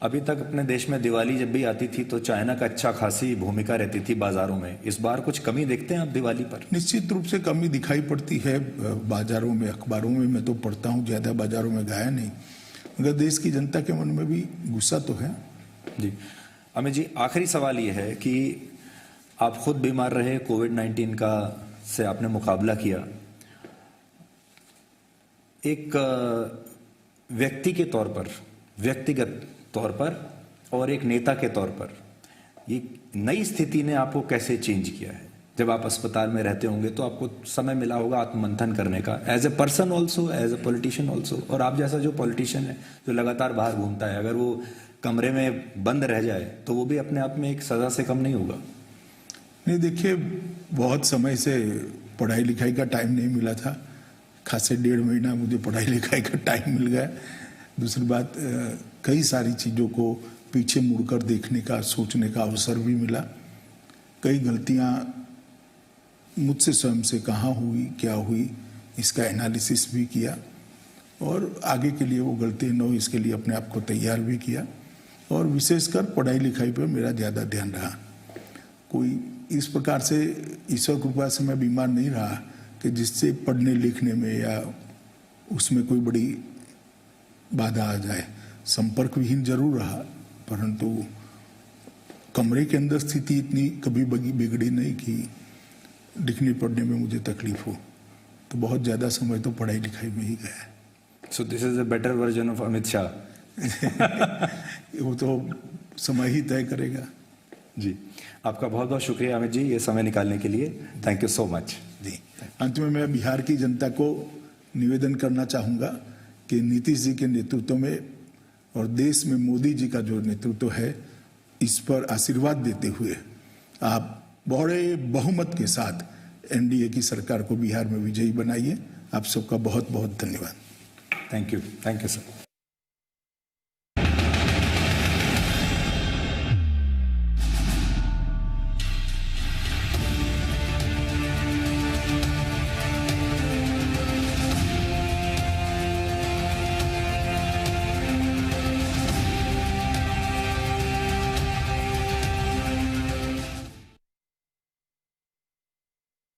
अभी तक अपने देश में दिवाली जब भी आती थी तो चाइना का अच्छा खासी भूमिका रहती थी बाजारों में। इस बार कुछ कमी देखते हैं आप दिवाली पर? निश्चित रूप से कमी दिखाई पड़ती है बाजारों में, अखबारों में मैं तो पढ़ता हूँ, ज्यादा बाजारों में गया नहीं, मगर देश की जनता के मन में भी गुस्सा तो है। जी अमित जी, आखिरी सवाल ये है कि आप खुद बीमार रहे, कोविड-19 का से आपने मुकाबला किया, एक व्यक्ति के तौर पर, व्यक्तिगत तौर पर और एक नेता के तौर पर ये नई स्थिति ने आपको कैसे चेंज किया है? जब आप अस्पताल में रहते होंगे तो आपको समय मिला होगा आत्ममंथन करने का, as a person also, as a politician also. और आप जैसा जो पॉलिटिशियन है जो लगातार बाहर घूमता है, अगर वो कमरे में बंद रह जाए तो वो भी अपने आप में एक सजा से कम नहीं होगा। नहीं, देखिए, बहुत समय से पढ़ाई लिखाई का टाइम नहीं मिला था। खासे 1.5 महीना मुझे पढ़ाई लिखाई का टाइम मिल गया। दूसरी बात, कई सारी चीज़ों को पीछे मुड़कर देखने का, सोचने का अवसर भी मिला। कई गलतियां मुझसे स्वयं से कहाँ हुई, क्या हुई, इसका एनालिसिस भी किया और आगे के लिए वो गलती न हो इसके लिए अपने आप को तैयार भी किया। और विशेषकर पढ़ाई लिखाई पर मेरा ज़्यादा ध्यान रहा। कोई इस प्रकार से ईश्वर कृपा से मैं बीमार नहीं रहा कि जिससे पढ़ने लिखने में या उसमें कोई बड़ी बाधा आ जाए। संपर्क विहीन जरूर रहा, परंतु कमरे के अंदर स्थिति इतनी कभी बिगड़ी नहीं कि लिखने पढ़ने में मुझे तकलीफ हो। तो बहुत ज़्यादा समय तो पढ़ाई लिखाई में ही गया। So this is a better version of Amit Shah. वो तो समय ही तय करेगा। जी, आपका बहुत बहुत शुक्रिया अमित जी ये समय निकालने के लिए। Thank you so much. जी, अंत में मैं बिहार की जनता को निवेदन करना चाहूँगा कि नीतीश जी के नेतृत्व में और देश में मोदी जी का जो नेतृत्व है, इस पर आशीर्वाद देते हुए आप बड़े बहुमत के साथ एनडीए की सरकार को बिहार में विजयी बनाइए। आप सबका बहुत बहुत धन्यवाद। Thank you sir.